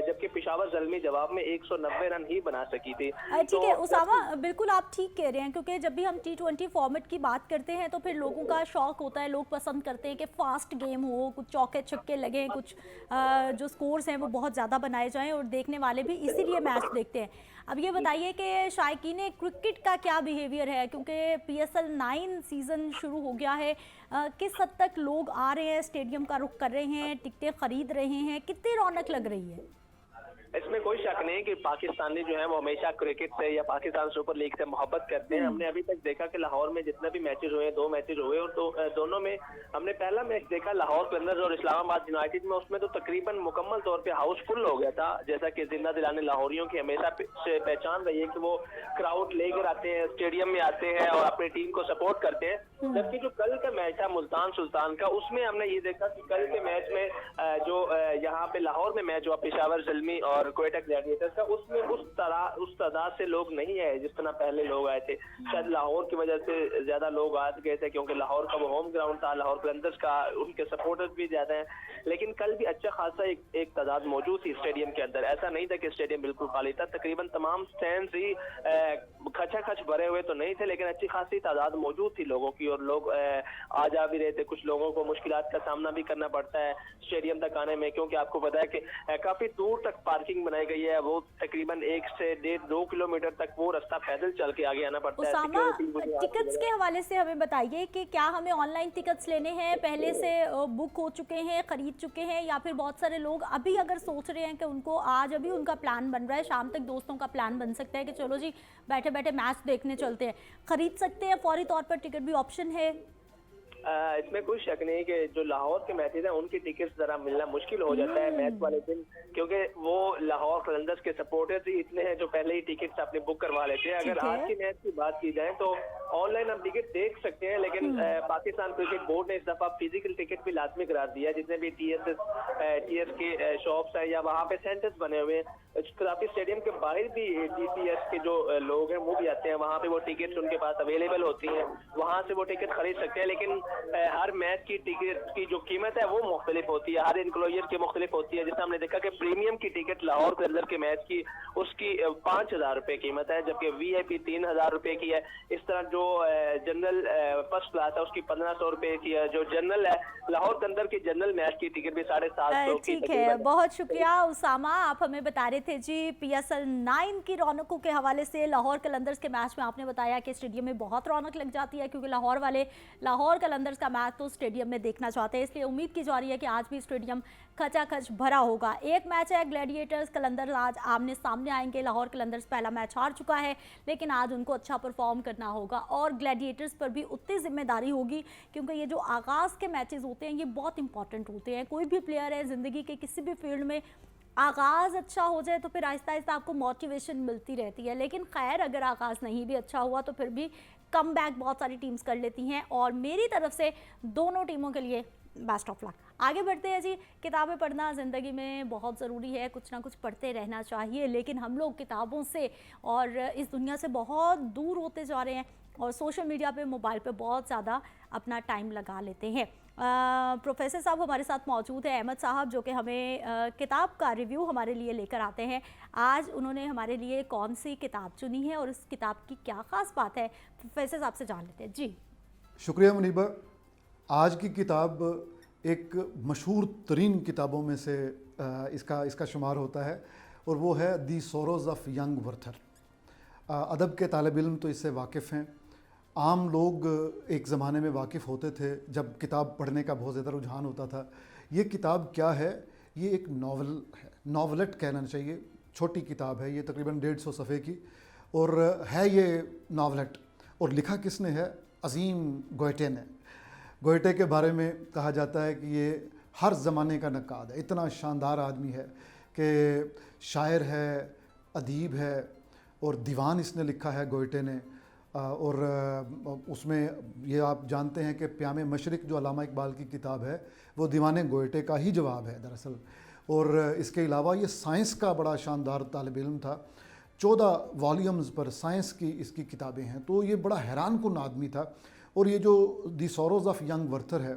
जबकि पेशावर ज़ल्मी जवाब में 190 रन ही बना सकी थी। ठीक है उसामा, बिल्कुल आप ठीक कह रहे हैं, क्योंकि जब भी हम T20 फॉर्मेट की बात करते हैं तो फिर लोगों का शौक होता है, लोग पसंद करते हैं कि फास्ट गेम हो, कुछ चौके छक्के लगे, कुछ जो स्कोर्स हैं वो बहुत ज़्यादा बनाए जाएं, और देखने वाले भी इसीलिए मैच देखते हैं। अब ये बताइए कि शायकीन क्रिकेट का क्या बिहेवियर है, क्योंकि PSL 9 सीज़न शुरू हो गया है, किस हद तक लोग आ रहे हैं, स्टेडियम का रुख कर रहे हैं, टिकटें खरीद रहे हैं, कितनी रौनक लग रही है? इसमें कोई शक नहीं कि पाकिस्तानी जो है वो हमेशा क्रिकेट से या पाकिस्तान सुपर लीग से मोहब्बत करते हैं। हमने अभी तक देखा कि लाहौर में जितने भी मैचेस हुए, 2 मैचेस हुए, और तो दोनों में हमने पहला मैच देखा लाहौर कलंदर्स और इस्लामाबाद यूनाइटेड में, उसमें तो तकरीबन मुकम्मल तौर पे हाउसफुल हो गया था। जैसा कि जिंदा दिलाने लाहौरियों की हमेशा से पहचान रही है कि वो क्राउड लेकर आते हैं, स्टेडियम में आते हैं और अपनी टीम को सपोर्ट करते हैं। जबकि जो कल का मैच था मुल्तान सुल्तान का, उसमें हमने ये देखा कि कल के मैच में जो यहाँ पे लाहौर में मैच हुआ पेशावर ज़ल्मी और क्वेटा ग्लैडिएटर्स का, उसमें उस तादाद से लोग नहीं आए जिस तरह पहले लोग आए थे। शायद लाहौर की वजह से ज्यादा लोग आ गए थे, क्योंकि लाहौर का वो होम ग्राउंड था, लाहौर कलंदर्स का उनके सपोर्टर्स भी ज्यादा हैं। लेकिन कल भी अच्छा खासा एक तादाद मौजूद थी स्टेडियम के अंदर। ऐसा नहीं था कि स्टेडियम बिल्कुल खाली था, तकरीबन तमाम स्टैंड्स ही खचाखच भरे हुए तो नहीं थे, लेकिन अच्छी खासी तादाद मौजूद थी लोगों की, और लोग आ जा भी रहे थे। कुछ लोगों को मुश्किलात का सामना भी करना पड़ता है स्टेडियम तक आने में, क्योंकि आपको पता है कि काफी दूर तक पार्किंग पार्किंग बनाई गई है, वो तकरीबन 1 से 1.5-2 किलोमीटर तक वो रास्ता पैदल चल के आगे आना पड़ता है। उसामा, टिकट्स के हवाले से हमें बताइए कि क्या हमें ऑनलाइन टिकट्स लेने हैं, पहले से बुक हो चुके हैं, खरीद चुके हैं, या फिर बहुत सारे लोग अभी अगर सोच रहे हैं कि उनको आज अभी उनका प्लान बन रहा है, शाम तक दोस्तों का प्लान बन सकता है कि चलो जी बैठे बैठे मैच देखने चलते हैं, खरीद सकते हैं फौरी तौर पर टिकट भी ऑप्शन है? इसमें कोई शक नहीं कि जो लाहौर के मैचेस हैं उनकी टिकट्स जरा मिलना मुश्किल हो जाता है मैच वाले दिन, क्योंकि वो लाहौर कलंदर्स के सपोर्टर्स ही इतने हैं जो पहले ही टिकट्स अपने बुक करवा लेते हैं। अगर आज के मैच की बात की जाए तो ऑनलाइन हम टिकट देख सकते हैं, लेकिन पाकिस्तान क्रिकेट बोर्ड ने इस दफा फिजिकल टिकट भी लाजमी करार दिया है। जितने भी टीएस के शॉप्स हैं या वहाँ पे सेंटर्स बने हुए हैं, खिलाफी स्टेडियम के बाहर भी टीसीएस के जो लोग हैं वो भी आते हैं, वहाँ पे वो टिकट्स उनके पास अवेलेबल होती हैं, वहाँ से वो टिकट खरीद सकते हैं। लेकिन हर मैच की टिकट की जो कीमत है वो मुख्तलिफ होती है, हर इनक्लोजर की मुख्तलिफ होती है। जैसे हमने देखा कि प्रीमियम की टिकट लाहौर के अंदर के मैच की उसकी 5,000 रुपए कीमत है, जबकि वीआईपी 3,000 रुपए की है। इस तरह जो जनरल फर्स्ट क्लास है उसकी 1,500 रुपए की है। जो जनरल है लाहौर के अंदर की जनरल मैच की टिकट भी 750 की। ठीक है, बहुत शुक्रिया उसामा, आप हमें बता रहे थे जी PSL 9 की रौनकों के हवाले से। लाहौर कलंदर्स के मैच में आपने बताया कि स्टेडियम में बहुत रौनक लग जाती है, क्योंकि लाहौर वाले लाहौर कलंदर्स का मैच तो स्टेडियम में देखना चाहते हैं, इसलिए उम्मीद की जा रही है कि आज भी स्टेडियम खचाखच भरा होगा। एक मैच है ग्लैडिएटर्स कलंदर्स, आज आमने सामने आएंगे। लाहौर कलंदर्स पहला मैच हार चुका है, लेकिन आज उनको अच्छा परफॉर्म करना होगा और ग्लैडिएटर्स पर भी उतनी जिम्मेदारी होगी, क्योंकि ये जो आगाज़ के मैचेस होते हैं ये बहुत इंपॉर्टेंट होते हैं। कोई भी प्लेयर है ज़िंदगी के किसी भी फील्ड में, आगाज़ अच्छा हो जाए तो फिर आहिस्ता आहिस्ता आपको मोटिवेशन मिलती रहती है, लेकिन खैर अगर आगाज़ नहीं भी अच्छा हुआ तो फिर भी कम बैक बहुत सारी टीम्स कर लेती हैं। और मेरी तरफ से दोनों टीमों के लिए बेस्ट ऑफ लक। आगे बढ़ते हैं जी। किताबें पढ़ना ज़िंदगी में बहुत ज़रूरी है, कुछ ना कुछ पढ़ते रहना चाहिए, लेकिन हम लोग किताबों से और इस दुनिया से बहुत दूर होते जा रहे हैं और सोशल मीडिया पे, मोबाइल पे बहुत ज़्यादा अपना टाइम लगा लेते हैं। प्रोफेसर साहब हमारे साथ मौजूद है, अहमद साहब, जो कि हमें किताब का रिव्यू हमारे लिए लेकर आते हैं। आज उन्होंने हमारे लिए कौन सी किताब चुनी है और उस किताब की क्या ख़ास बात है, प्रोफेसर साहब से जान लेते हैं जी। शुक्रिया मुनीबा। आज की किताब एक मशहूर तरीन किताबों में से इसका शुमार होता है और वो है दी सोरोज़ ऑफ यंग वर्थर। अदब के तालिब इल्म तो इससे वाकिफ़ हैं। आम लोग एक ज़माने में वाकिफ़ होते थे जब किताब पढ़ने का बहुत ज़्यादा रुझान होता था। ये किताब क्या है? ये एक नावल है, नावलेट कहना चाहिए। छोटी किताब है, ये तकरीबन 150 सफ़े की और है ये नावलेट। और लिखा किसने है? अज़ीम गोएटे ने। गोएटे के बारे में कहा जाता है कि ये हर ज़माने का नक्काद है। इतना शानदार आदमी है कि शायर है, अदीब है और दीवान इसने लिखा है गोएटे ने। और उसमें ये आप जानते हैं कि प्यामे मशरिक जो अल्लामा इकबाल की किताब है वो दीवाने गोएटे का ही जवाब है दरअसल। और इसके अलावा ये साइंस का बड़ा शानदार तालिब इल्म था। 14 वॉल्यूम्स पर साइंस की इसकी किताबें हैं। तो ये बड़ा हैरान कुन आदमी था। और ये जो दी सोरोज़ ऑफ यंग वर्थर है,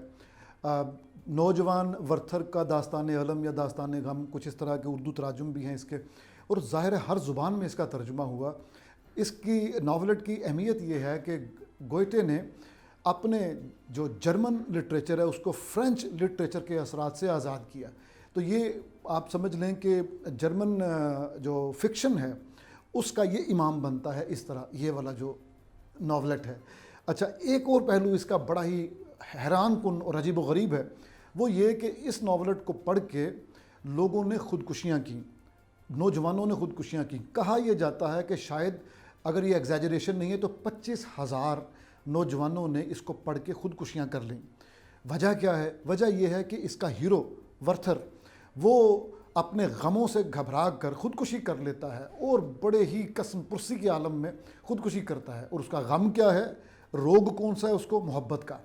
नौजवान वर्थर का दास्तान अलम या दास्तान गम, कुछ इस तरह के उर्दू तराजुम भी हैं इसके, और ज़ाहिर है हर ज़ुबान में इसका तर्जुमा हुआ। इसकी नावलेट की अहमियत ये है कि गोएटे ने अपने जो जर्मन लिटरेचर है उसको फ्रेंच लिटरेचर के असरात से आज़ाद किया। तो ये आप समझ लें कि जर्मन जो फिक्शन है उसका ये इमाम बनता है इस तरह, ये वाला जो नावलेट है। अच्छा, एक और पहलू इसका बड़ा ही हैरान कुन और अजीब व गरीब है, वो ये कि इस नावलेट को पढ़ के लोगों ने ख़ुदकुशियाँ की, नौजवानों ने ख़ुदकुशियाँ की। कहा यह जाता है कि शायद, अगर ये एग्जैजरेशन नहीं है, तो 25,000 नौजवानों ने इसको पढ़ के ख़ुदकुशियाँ कर लीं। वजह क्या है? वजह यह है कि इसका हीरो वर्थर वो अपने गमों से घबरा कर ख़ुदकुशी कर लेता है और बड़े ही कसम पुरसी के आलम में ख़ुदकुशी करता है। और उसका गम क्या है? रोग कौन सा है उसको? मोहब्बत का।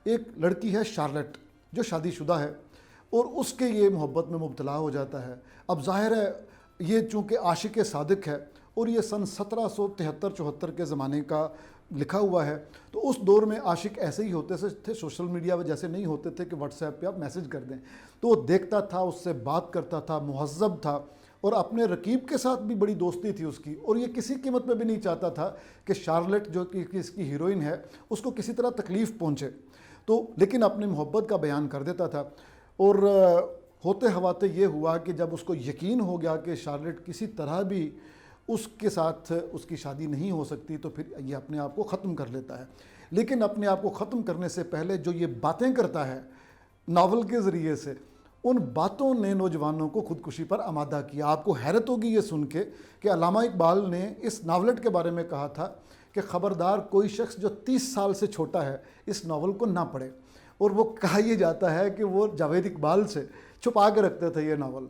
एक लड़की है शार्लेट जो शादीशुदा है और उसके ये मोहब्बत में मुब्तला हो जाता है। अब जाहिर है ये चूँकि आशिक सादिक है और ये सन 1773-74 के ज़माने का लिखा हुआ है, तो उस दौर में आशिक ऐसे ही होते थे, सोशल मीडिया जैसे नहीं होते थे कि व्हाट्सएप पे आप मैसेज कर दें। तो वो देखता था, उससे बात करता था, मुहज़्ज़ब था और अपने रकीब के साथ भी बड़ी दोस्ती थी उसकी। और ये किसी कीमत में भी नहीं चाहता था कि शार्लेट जो कि इसकी हीरोइन है उसको किसी तरह तकलीफ़ पहुँचे, तो लेकिन अपनी मोहब्बत का बयान कर देता था। और होते हवाते ये हुआ कि जब उसको यकीन हो गया कि शार्लेट किसी तरह भी उसके साथ उसकी शादी नहीं हो सकती, तो फिर ये अपने आप को ख़त्म कर लेता है। लेकिन अपने आप को ख़त्म करने से पहले जो ये बातें करता है नावल के ज़रिए से, उन बातों ने नौजवानों को खुदकुशी पर आमादा किया। आपको हैरत होगी ये सुन के कि अल्लामा इकबाल ने इस नावलेट के बारे में कहा था कि ख़बरदार कोई शख्स जो 30 साल से छोटा है इस नावल को ना पढ़े। और वो कहा यह जाता है कि वो जावेद इकबाल से छुपा के रखते थे ये नावल।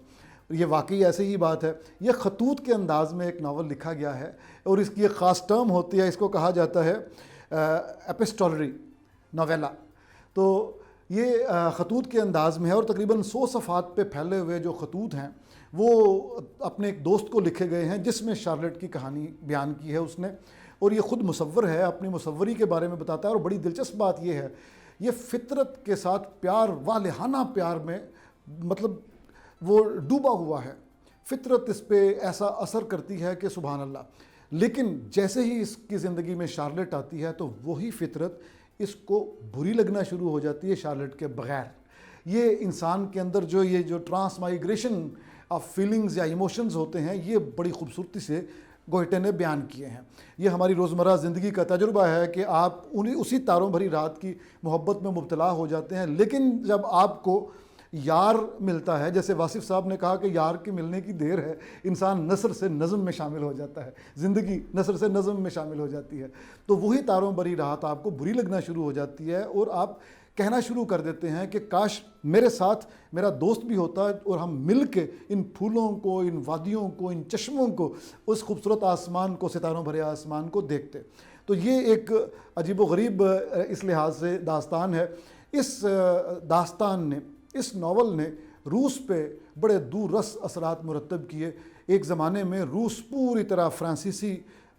ये वाकई ऐसे ही बात है। ये खतूत के अंदाज़ में एक नावल लिखा गया है और इसकी एक ख़ास टर्म होती है, इसको कहा जाता है एपिस्टोलरी नोवेला। तो ये खतूत के अंदाज़ में है और तकरीबन 100 सफ़ात पे फैले हुए जो खतूत हैं वो अपने एक दोस्त को लिखे गए हैं, जिसमें शार्लेट की कहानी बयान की है उसने। और ये ख़ुद मुसव्वर है, अपनी मुसव्वरी के बारे में बताता है। और बड़ी दिलचस्प बात ये है, ये फ़ितरत के साथ प्यार, वालिहाना प्यार में मतलब वो डूबा हुआ है। फ़ितरत इस पे ऐसा असर करती है कि सुभान अल्लाह। लेकिन जैसे ही इसकी ज़िंदगी में शार्लेट आती है तो वही फ़ितरत इसको बुरी लगना शुरू हो जाती है शार्लेट के बग़ैर। ये इंसान के अंदर जो ट्रांसमाइग्रेशन ऑफ फीलिंग्स या इमोशंस होते हैं, ये बड़ी खूबसूरती से गोयटे ने बयान किए हैं। ये हमारी रोज़मर्रा ज़िंदगी का तजुर्बा है कि आप उसी तारों भरी रात की मोहब्बत में मुब्तला हो जाते हैं, लेकिन जब आपको यार मिलता है, जैसे वासिफ़ साहब ने कहा कि यार के मिलने की देर है, इंसान नसर से नज़म में शामिल हो जाता है, ज़िंदगी नसर से नज़म में शामिल हो जाती है। तो वही तारों भरी रात आपको बुरी लगना शुरू हो जाती है और आप कहना शुरू कर देते हैं कि काश मेरे साथ मेरा दोस्त भी होता और हम मिल के इन फूलों को, इन वादियों को, इन चश्मों को, उस खूबसूरत आसमान को, सितारों भरे आसमान को देखते। तो ये एक अजीब व गरीब इस लिहाज से दास्तान है। इस दास्तान ने, इस नावल ने रूस पे बड़े दूररस असरात मुरतब किए। एक ज़माने में रूस पूरी तरह फ्रांसीसी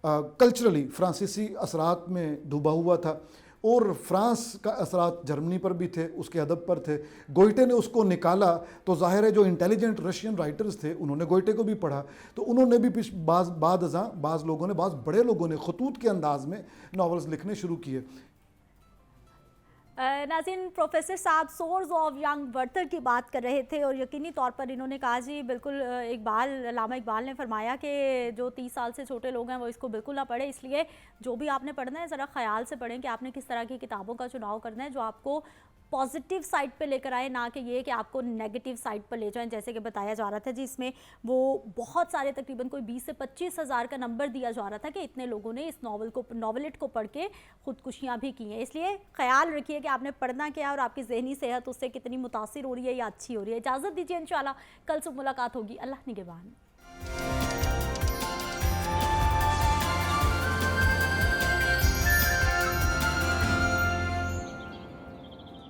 कल्चरली फ्रांसीसी असरात में डूबा हुआ था और फ्रांस का असरात जर्मनी पर भी थे, उसके अदब पर थे। गोयटे ने उसको निकाला तो ज़ाहिर है जो इंटेलिजेंट रशियन राइटर्स थे उन्होंने गोयटे को भी पढ़ा, तो उन्होंने भी बाज़ बड़े लोगों ने खतूत के अंदाज़ में नावल्स लिखने शुरू किए। नाज़रीन, प्रोफेसर साहब सोर्स ऑफ यंग वर्थर की बात कर रहे थे और यकीनी तौर पर इन्होंने कहा जी बिल्कुल अल्लामा इकबाल ने फरमाया कि जो 30 साल से छोटे लोग हैं वो इसको बिल्कुल ना पढ़े। इसलिए जो भी आपने पढ़ना है ज़रा ख्याल से पढ़ें कि आपने किस तरह की किताबों का चुनाव करना है जो आपको पॉजिटिव साइड पे लेकर आए, ना कि ये कि आपको नेगेटिव साइड पर ले जाएं। जैसे कि बताया जा रहा था जी, इसमें वो बहुत सारे तकरीबन कोई 20 से 25 हज़ार का नंबर दिया जा रहा था कि इतने लोगों ने इस नॉवलेट को पढ़ के खुदकुशियाँ भी की हैं। इसलिए ख्याल रखिए कि आपने पढ़ना क्या है और आपकी ज़हनी सेहत उससे कितनी मुतासिर हो रही है या अच्छी हो रही है। इजाज़त दीजिए, इंशाल्लाह कल सुबह मुलाकात होगी। अल्लाह निगहबान।